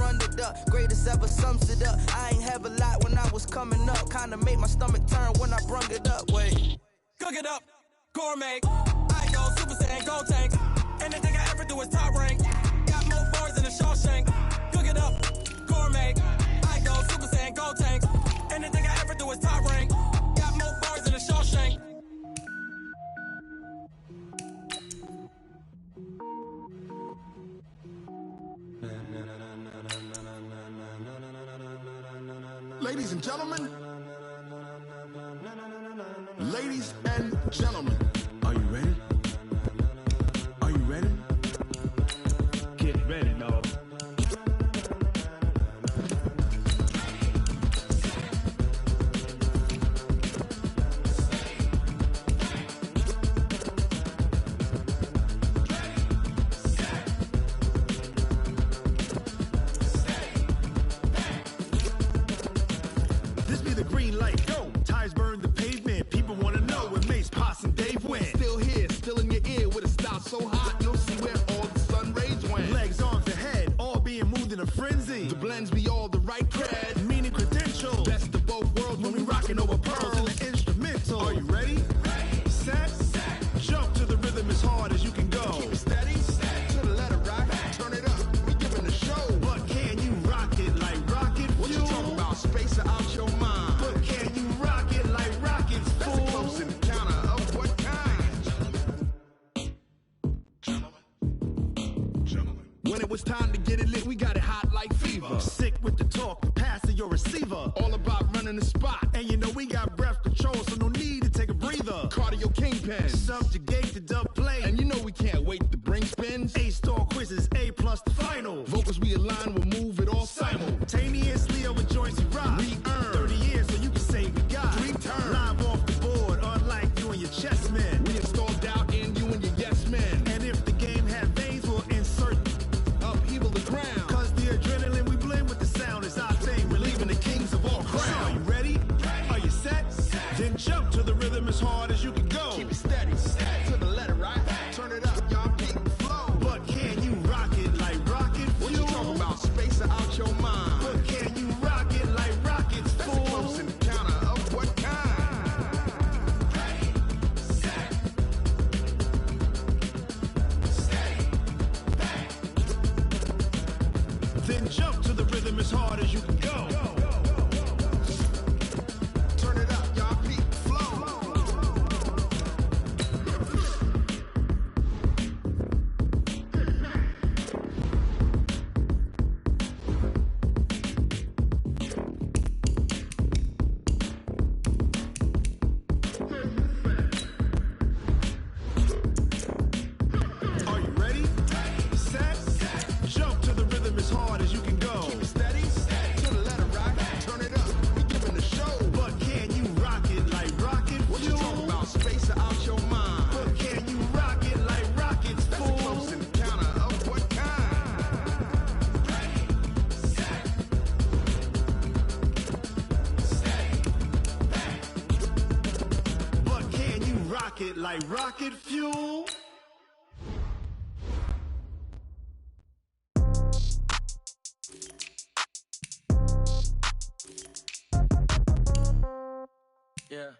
Greatest ever sums it up. I ain't have a lot when I was coming up. Kinda made my stomach turn when I brung it up. Wait. Cook it up, gourmet. I go Super Saiyan, gold tank. Anything I ever do is top rank. Got more bars than a Shawshank. Cook it up, gourmet. I go Super Saiyan, gold tank. Anything I ever do is top rank. Got more bars than a Shawshank. Ladies and gentlemen, ladies and gentlemen, are you ready? Are you ready? Get ready, dog. So hot, you'll see where all the sun rays went. Legs, arms, and head, all being moved in a frenzy. The blends be all the right cred, meaning credentials. Best of both worlds when we rockin' over pearls in the instrumental. Are you ready? Set, jump to the rhythm as hard as you can go. Keep it steady, to the letter rock, turn it up, we giving a show. But can you rock it like rocket fuel? What you talking about, space out your mind? But can you rock it like rockets, fool? That's a close encounter of what kind? When it was time to get it lit, we got it hot like fever. Sick with the talk, passing your receiver. All about running the spot. And you know we got breath control, so no need to take a breather. Cardio kingpin. Subjugate the dub play. And you know we can't wait to bring spins. A-star quizzes, A+ the final. Vocals we align, we'll move it all simultaneously over joints we rock. We earn 30 years so you can say we got. Dream turn. Live off the board, unlike you and your chess men. We install doubt in you and your yes men. And if the game had veins, we'll insert upheaval the ground. Cause the adrenaline we blend with the sound is our thing. We're leaving the kings of all crowns. So are you ready? Are you set? Then jump to the rhythm as hard as you can go. Keep it steady, to the letter right. Turn it up, y'all keep the flow. But can you rock it like rocket fuel? What you talking about? Space out your mind. But can you rock it like rockets, That's fool? a close encounter of what kind? Then jump to the rhythm as hard as you can go. Turn it up, y'all keep the flow. rocket like rocket fuel. Yeah.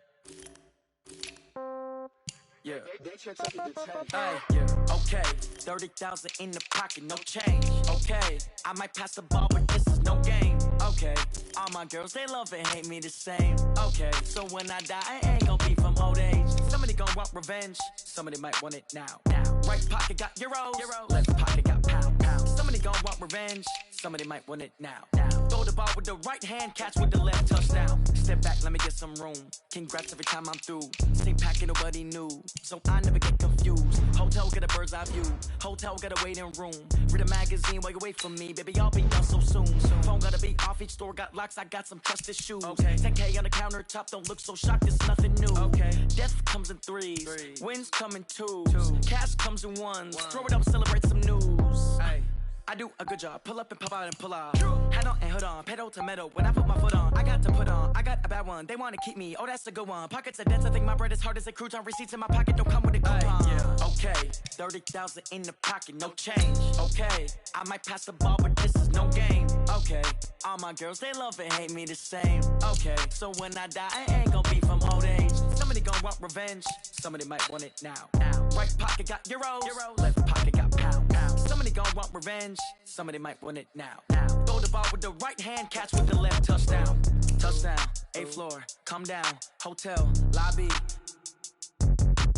Yeah. That check took it to 10. Hey, yeah. Okay. 30,000 in the pocket, no change. Okay. I might pass the ball, but this is no game. Okay. All my girls, they love and hate me the same. Okay. So when I die, I ain't gon' be from old age. Somebody gon' want revenge. Somebody might want it now. Right pocket got euros. Left pocket got pound. Somebody gon' want revenge. Somebody might want it now. Throw the ball with the right hand, catch with the left, touchdown. Step back, let me get some room. Congrats every time I'm through. Same packet, nobody knew, so I never get confused. Hotel get a bird's eye view. Hotel got a waiting room. Read a magazine while you wait for me, baby. I'll be done so soon. Phone gotta be off. Each store got locks. I got some trusted shoes. Okay. 10K on the countertop. Don't look so shocked. It's nothing new. Okay. Death comes in threes. Wins come in twos. Cash comes in ones. Throw it up, celebrate some news. Hey. I do a good job. Pull up and pop out and pull off. Hat on and hood on. Pedal to metal. When I put my foot on, I got to put on. I got a bad one. They want to keep me. Oh, that's a good one. Pockets are dense. I think my bread is hard as a crouton. Receipts in my pocket don't come with a coupon. Yeah. Okay. 30,000 in the pocket. No change. Okay. I might pass the ball, but this is no game. Okay. All my girls, they love and hate me the same. Okay. So when I die, I ain't gon' be from old age. Somebody gon' want revenge. Somebody might want it now. Right pocket got euros. Left pocket got pound. Somebody gon' want revenge. Somebody might want it now. Throw the ball with the right hand, catch with the left, touchdown. Touchdown, 8th floor, come down, hotel, lobby.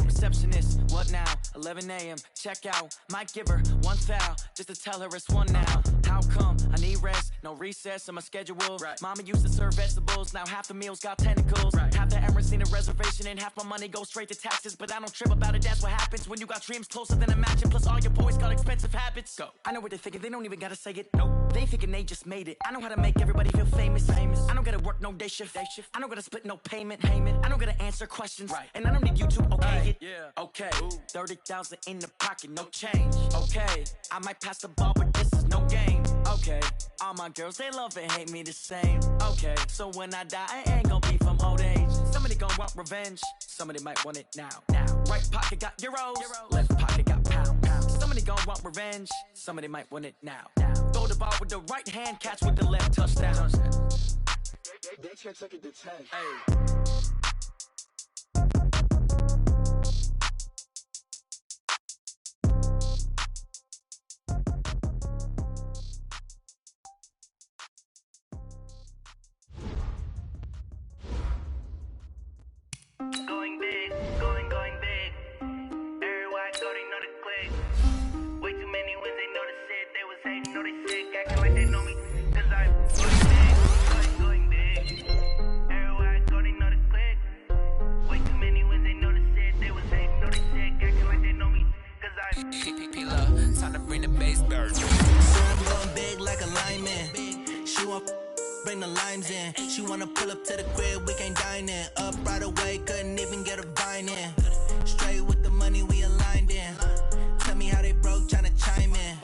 Receptionist, what now? 11 a.m., check out. Might give her one foul, just to tell her it's one now. How come? I need rest, no recess in my schedule. Mama used to serve vegetables, now half the meals got tentacles. Half the Emirates need a reservation and half my money goes straight to taxes. But I don't trip about it, that's what happens when you got dreams closer than a match. And plus all your boys got expensive habits. Go. I know what they're thinking, they don't even gotta say it. Nope. They thinking they just made it. I know how to make everybody feel famous. I don't gotta work no day shift. I don't gotta split no payment. I don't gotta answer questions. And I don't need you to okay it. Yeah. Okay. 30,000 in the pocket, no change. Okay. I might pass the ball, but this is no game. Okay. All my girls, they love and hate me the same. Okay. So when I die, I ain't gon' be from old age. Somebody gon' want revenge. Somebody might want it now. Right pocket got euros. Left pocket got pound. Somebody gon' want revenge. Somebody might want it now. Throw the ball with the right hand, catch with the left, touchdown. They check took it to 10. Hey. Going big, going big. Everywhere I go, they know the click. Way too many wins, they know the shit. They was hating, know they sick, acting like they know me. Cause I'm going big, Everywhere I go, they know the click. Way too many wins, they know the shit. They was hating, know they sick, acting like they know me. Cause I'm P-Love, time to bring the bass bird. I'm going big like a lineman. She want bring the limes in. She wanna pull up to the crib, we can't dine in. Up right away, couldn't even get a vine in. Straight with the money we aligned in. Tell me how they broke, tryna chime in.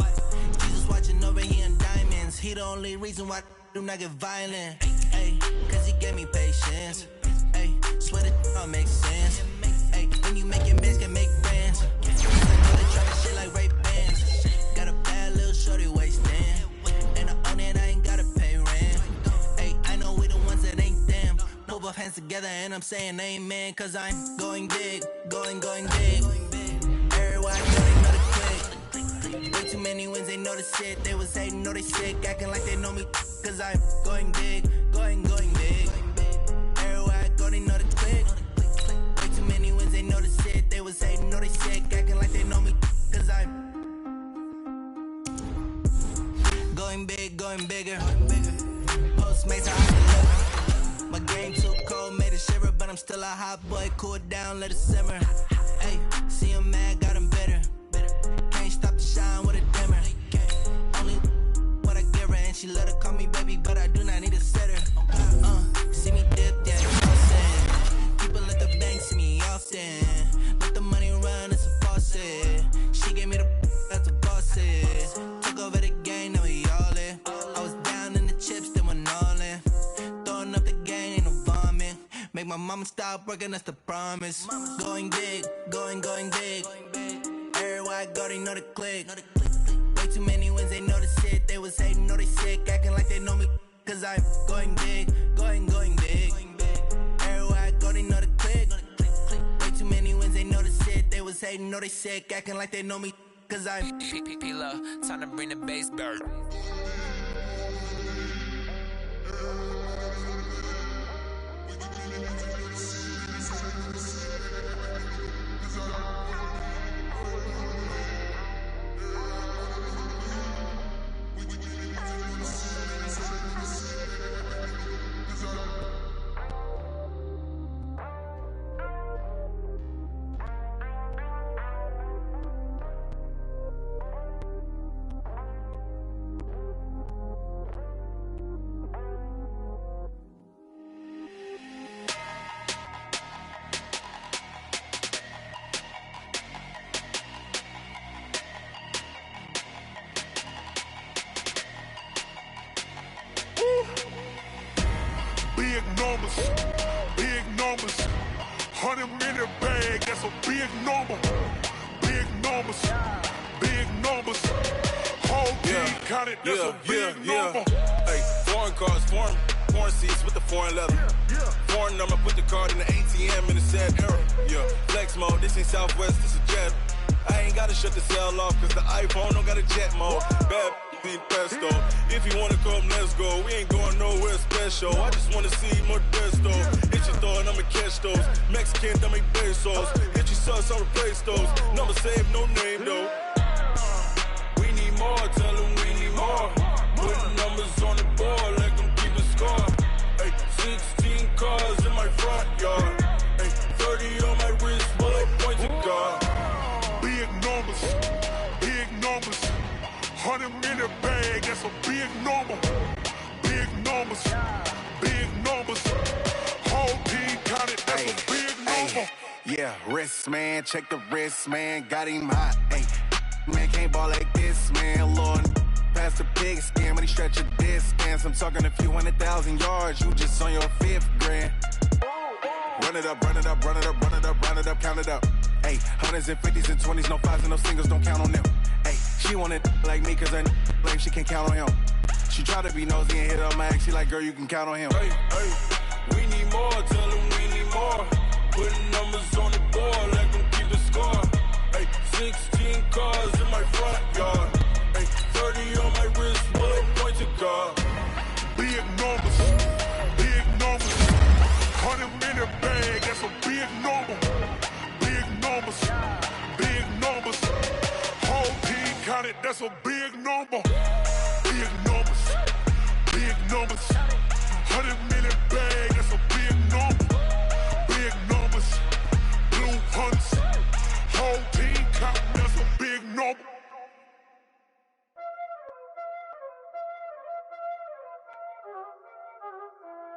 Jesus watching over here in diamonds. He the only reason why I do not get violent. Ay, cause he gave me patience. Ay, swear that all makes sense. Ay, when you make it, can make friends. I know they try to shit like Ray-Bans. Got a bad little shorty wasting. And I own it, I ain't gotta pay rent. Put both hands together and I'm saying amen. Cause I'm going big, going big. Everywhere I go, they know the click. Way too many wins, they know the shit. They was hating, know they sick, acting like they know me. Cause I'm going big, going big. Everywhere I go, they know the click. Way too many wins, they know the shit. They was hating, know they sick, acting like they know me. Cause I'm going big, going bigger. Postmates are hot to look. My game too cold, made it shiver, but I'm still a hot boy. Cool it down, let it simmer. Hey, see him mad, got him better. Can't stop the shine with a dimmer. Only what I give her, and she let her call me baby, but I do not need a setter. See me dip, yeah, tossing. People at the bank see me often. Let the money run, it's a faucet. She gave me the that's a faucet. Took over the game, now we all in. I was down in the chips, then went all in. Throwing up the game, ain't no vomit. Make my mama Mama, stop working, that's the promise. Going big, going big. Everywhere I go, they know the click. Way too many wins, they know the shit. They was hating, know they sick, acting like they know me. Cause I'm going big, going big. Everywhere I go, they know the click. Way too many wins, they know the shit. They was hating, know they sick, acting like they know me. Cause I'm P-Lo, time to bring the bass back. Big numbers, 100-minute bag, that's a big number. Big numbers, whole team counted, that's a big number. Hey, foreign cars, foreign seats with the foreign leather. Foreign number, put the card in the ATM in the sad era. Yeah, flex mode, this ain't Southwest, this is Jet. I ain't gotta shut the cell off, cause the iPhone don't got a jet mode. Bad need pesto. If you wanna come, let's go. We ain't going nowhere special. I just wanna see Modesto. Hit your thought, I'ma catch those. Mexican, that make pesos. Hit your sus, I'll replace those. Number save, no name though. We need more, tell them we need more. Putting numbers on the board, let them keep a score. Hey, 16 cars in my front yard. Hey, 30 on my wrist, bullet points of God. Big numbers, 100-minute bag, that's a big number. Big numbers, whole team counted, that's a big number. Yeah, wrist man, check the wrist man, got him hot. Ay, man can't ball like this, man. Lord, past the big skin when he stretch a distance. I'm talking a few 100,000 yards, you just on your 5th grand. Run it up, count it up. Ay, hundreds and 50s and 20s, no 5s and no singles, don't count on them. Ay, she want it like me, cause her like she can count on him. She try to be nosy and hit up my ex, she like, girl, you can count on him. Hey, we need more, tell them we need more. Putting numbers on the board, let them keep the score. Hey, 16 cars in my front yard. Hey, 30 on my wrist, bullet points of God. Big numbers, 100-minute bag, that's a big number. Big numbers, whole team counted, that's a big number. Big numbers, 100-minute bag, that's a big number. Big numbers, blue hunts, whole team counted, that's a big number.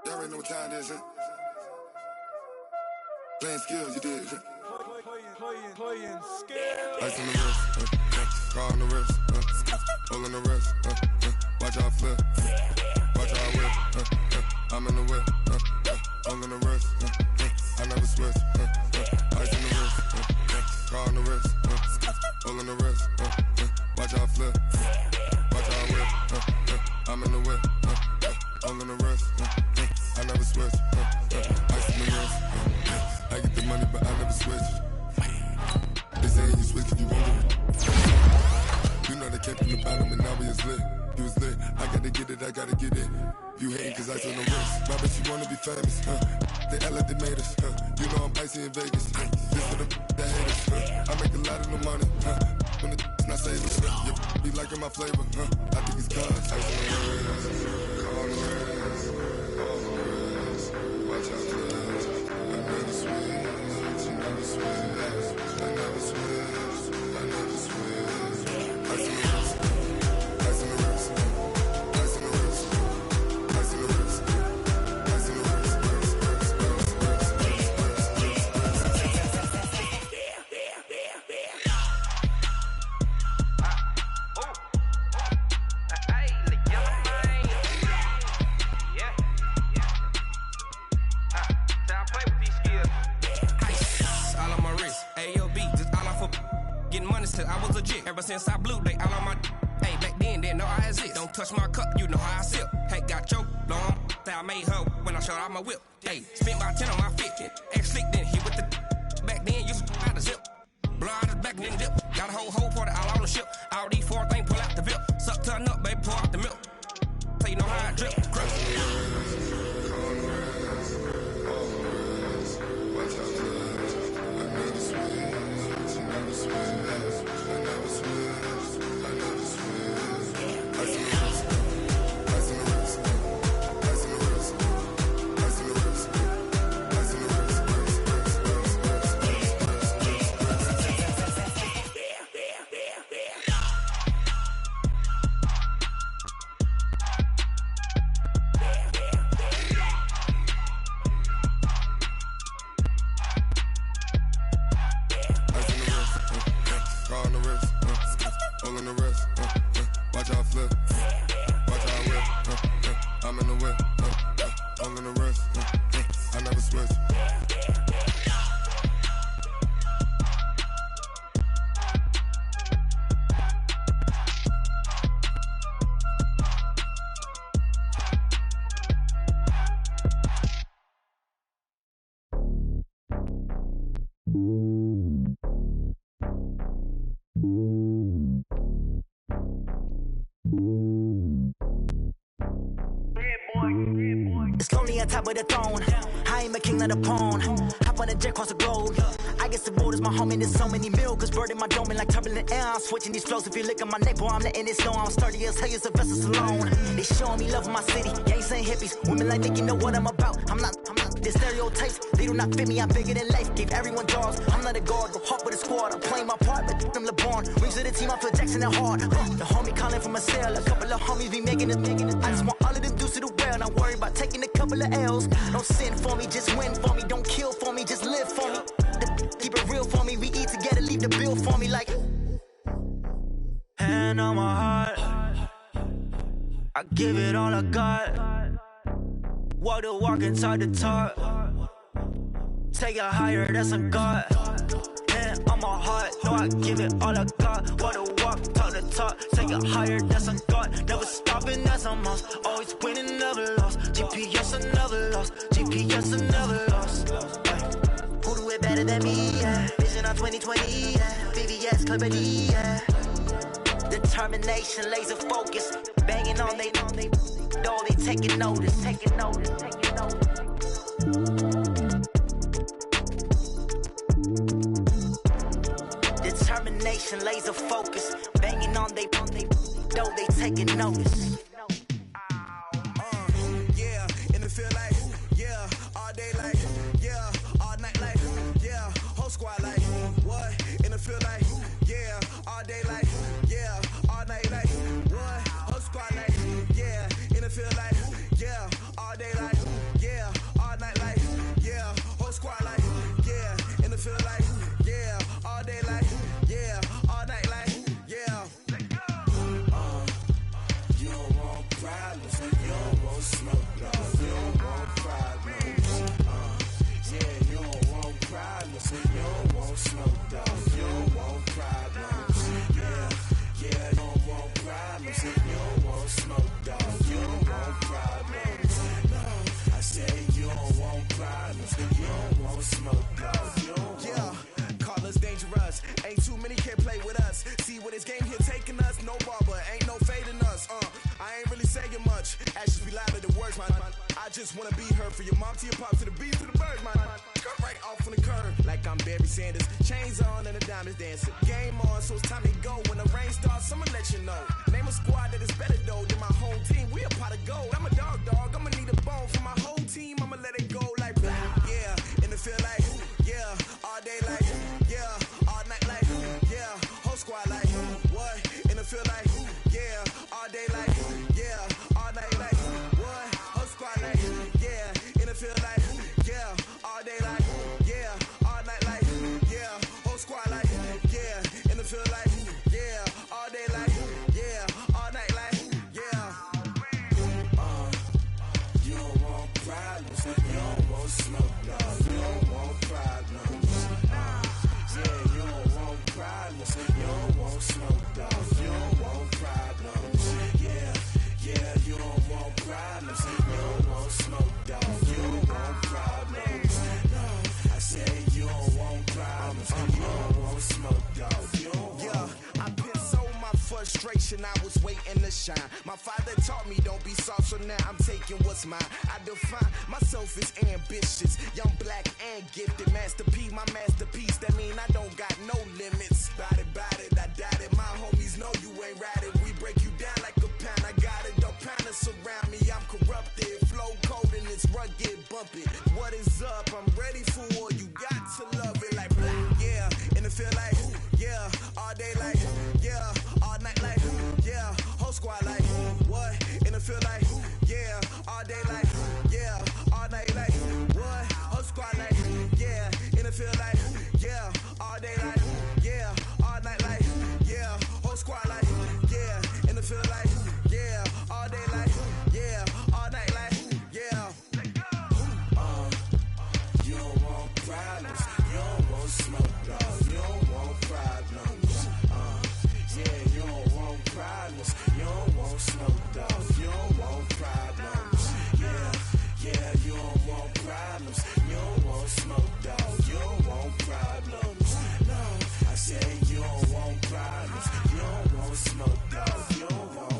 Y'all already know what time it is, huh? Playing skills, you did, huh? Playing skills. Ice on the wrist, car on the wrist, hole in the wrist, watch how I flip, watch how I whip, I'm in the whip, hole in the wrist, I never switch, ice on the wrist, car on the wrist, hole in the wrist, watch how I flip, watch how I whip, I'm in the whip, hole in the wrist, I never switch, ice on the wrist, I get the money but I never switch. They say you switch and you won't do it. You know they came from the bottom and now we is lit. You was lit, I gotta get it, I gotta get it. You hating cause ice on the wrist. My bitch, you wanna be famous, They act like they made us, You know I'm icy in Vegas. This for the that hate us, I make a lot of no money, When the not saving, you be liking my flavor, I think it's cause ice on the wrist, on the wrist, watch out for this. I never switch, you never switch. I never switch, I never switch. Ice in the wrist, ice in the wrist, ice in the wrist, ice in the wrist, ice in the wrist, getting money still, I was legit. Ever since I blew, they all on my hey, back then, didn't know I exist. Don't touch my cup, you know how I sip. Hey, got choked, long. I made her when I showed out my whip. Hey, spent about 10 on my fit. Ex-slick, then hit with the back then, used to out the zip. Blow out his back, then dip. Got a whole party all on the ship. All these 4 things, pull out the VIP. Suck, turn up, baby, pour out the milk. So you know how I drip. It's lonely on top of the throne. I am a king of the pawn. Hop on a jet across the globe. I guess the road is my home and there's so many miracles burning my dome like turbulent air. I'm switching these flows. If you look at my neck, boy, I'm letting it slow. I'm sturdy as hell as a vessel alone. They showing me love in my city. Gangs and hippies. Women like Nick, you know what I'm about. I'm not. The stereotypes, they do not fit me. I'm bigger than life. Gave everyone jobs. I'm not a guard. Go hard with a squad. I'm playing my part, but I'm LeBron. Wings of the team, I feel Jackson and hard. The homie calling from a cell. A couple of homies be making it. I just want all of them dudes to do well. Not worry about taking a couple of L's. Don't sin for me, just win for me. Don't kill for me, just live for me. Keep it real for me. We eat together, leave the bill for me like. Hand on my heart, I give it all I got. Walk the walk inside the talk. Take it higher, that's a God. Hand on my heart, no, I give it all I got. Walk the walk, talk the talk. Take it higher, that's a God. Never stopping, that's a must. Always winning, never lost. GPS, I never lost. GPS, I never lost. Who do it better than me? Yeah. Vision on 2020. Yeah. VVS, Clarity. Yeah. Determination, laser focus. Banging on they door, they taking notice. Taking notice. Taking notice. Determination, laser focus. Banging on they door, they taking notice. Yeah, and it feel like, yeah, all day like, yeah, all night like, yeah, whole squad like, what? And it feel like, yeah, all day like, yeah, all night like, what? Whole squad like, yeah, and it feel like, yeah, all day like, yeah, all night like, yeah, whole squad like, yeah, and it feel like, yeah, all day like, yeah, all night like, yeah. You don't want problems, you don't want smoke, you don't want problems. Yeah, you don't want problems, you don't want smoke, you don't want problems. Yeah, you don't want problems, you don't want smoke, you don't want problems. No, I said you don't want problems, you don't want smoke, you don't want. Yeah, call us dangerous, ain't too many can play with us. See what this game here taking us, no barber, ain't no fading us. I ain't really saying much, actions be louder than words, man. I just wanna be heard for your mom to your pop to the beat to the birds, man. Cut right off on the curve, like I'm Barry Sanders. Chains on and the diamonds dancing. Game on, so it's time to go. When the rain starts, I'ma let you know. Name a squad that is better though than my home team. We a pot of gold. I'm a dog. I'ma need a bone for my whole team. I'ma let it go like blah. Yeah, and it feel like, yeah, all day like, yeah, all night like, yeah, whole squad like, what? And it feel like, yeah, all day like, yeah, all night like, what? Whole squad like, yeah, and it feel like, yeah, all day like, yeah, all night like, yeah, whole squad like, yeah, and it feel like, yeah, all day like, yeah, all night like, yeah. You don't want problems, you don't want smoke, no, you don't want generation, I was waiting to shine. My father taught me don't be soft, so now I'm taking what's mine. I define myself as ambitious, young, black, and gifted. Master P, my masterpiece, that mean I don't got no limits. Bout it, I doubt it. My homies know you ain't ratted. We break you down like a pound. I got it, don't pound us around me. I'm corrupted, flow cold and it's rugged, bump it. What is up? I'm ready for war. You got to love it like black, yeah. And it feel like, yeah. All day like, yeah. All night like, yeah. Whole squad like, what? And it feel like, yeah. All day like, yeah. All night like, what? Whole squad like, yeah. And it feel like, yeah. All day like, yeah. All night like, yeah. Whole squad like, yeah. And it feel like, yeah. All day like, yeah. All night like, yeah. You don't want problems. You don't want smoke, dog. You don't want problems. Yeah, you don't want problems. You don't want smoke, dog. You don't want problems. Yeah, you don't want problems. You don't want smoke, dog. You don't want problems. No, I said you don't want problems. You don't want smoke, dog. You don't want.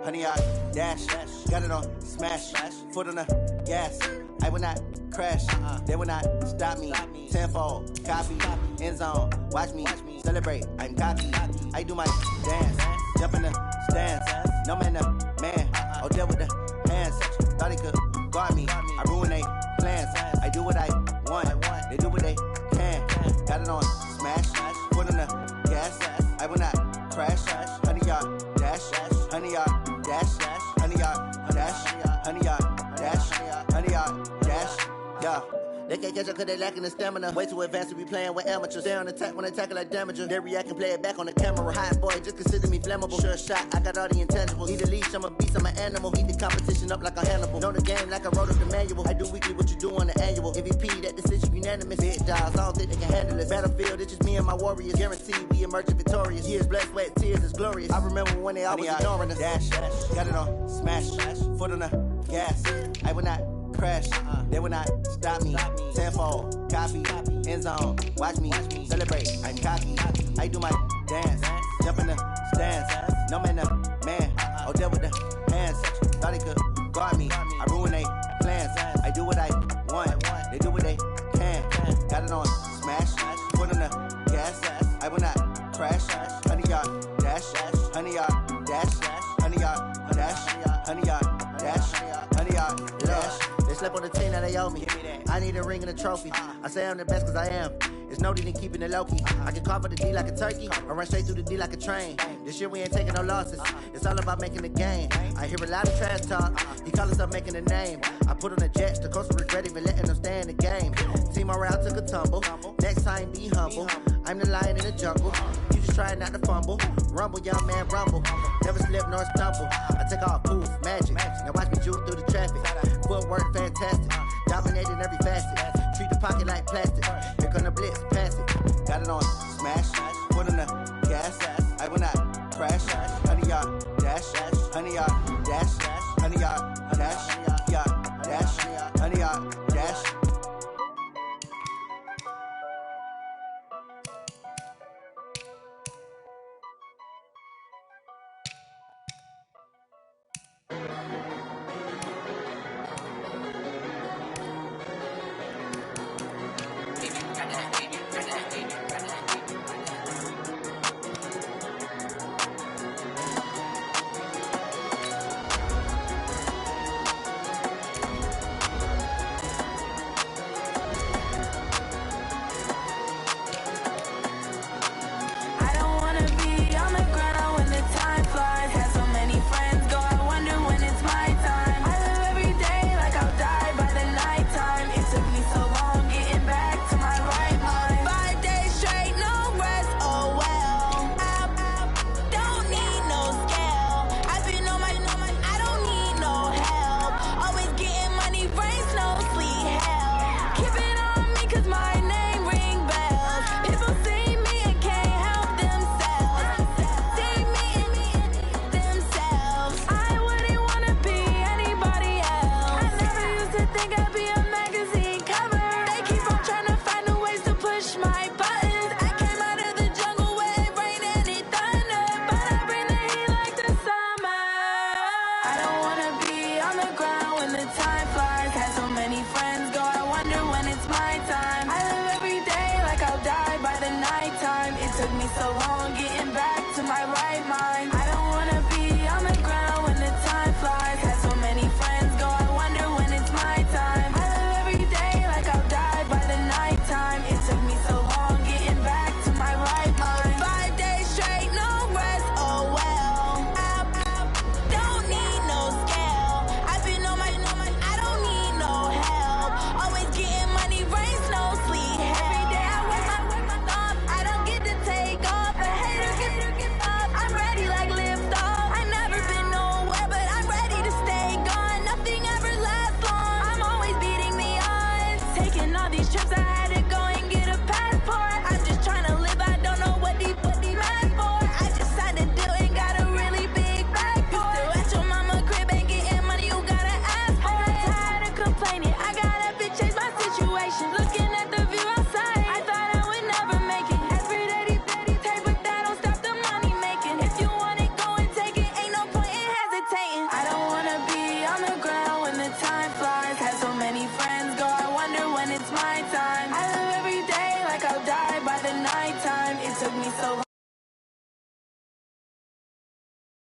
Honey, I dash, got it on smash, foot on the gas. I will not crash, they will not stop me. Tenfold, copy, end zone, watch me celebrate. I'm cocky, I do my dance, jump in the stands. No man, the man, oh deal with the hands. Thought he could guard me, I ruin they plans. I do what I want, they do what they can. Got it on smash, foot on the gas. I will not crash, honey, y'all dash, honey, y'all dash, honey, y'all dash, honey, y'all dash, honey, y'all dash, yeah. They can't catch up cause they lacking the stamina. Way too advanced to be playing with amateurs. Stay on attack when they tackle like damager. They react and play it back on the camera. Hot boy, just consider me flammable. Sure shot, I got all the intangibles. Need a leash, I'm a beast, I'm an animal. Heat the competition up like a Hannibal. Know the game like I wrote up the manual. I do weekly what you do on the annual. MVP, that decision unanimous. Big dogs, I don't think they can handle it. Battlefield, it's just me and my warriors. Guaranteed we emerging victorious. Years, blood, sweat, tears is glorious. I remember when they always ignoring us. Dash, got it on smash, foot on the gas. I will not crash, they will not stop me. Tenfold, copy, end zone, watch me celebrate. I'm cocky, I do my dance, jump in the stands. No man, the man, oh deal with the hands. Thought he could guard me, I ruin they plans. I do what I want, they do what they can. Got it on smash, foot on the gas. I will not crash, honey, y'all dash, honey, y'all dash, honey, y'all dash, honey, y'all dash, honey, y'all dash. They slept on the team, now they owe me. I need a ring and a trophy. I say I'm the best cause I am. It's no need in keeping it low-key. I can call for the D like a turkey, or run straight through the D like a train. This year we ain't taking no losses. It's all about making the game. I hear a lot of trash talk. He call us up making a name. I put on the Jets, the coach will regret even letting them stay in the game. Team morale took a tumble. Next time be humble. I'm the lion in the jungle. You just try not to fumble. Rumble, young man, rumble. Never slip nor stumble. I take off poof, magic. Now watch me juke through the traffic. Footwork fantastic. Dominating every facet. Treat the pocket like plastic. Here come the blitz, pass it. Got it on smash, foot on the gas. I will not crash. Honey, y'all dash, honey, y'all dash, honey, y'all dash, y'all dash, honey, y'all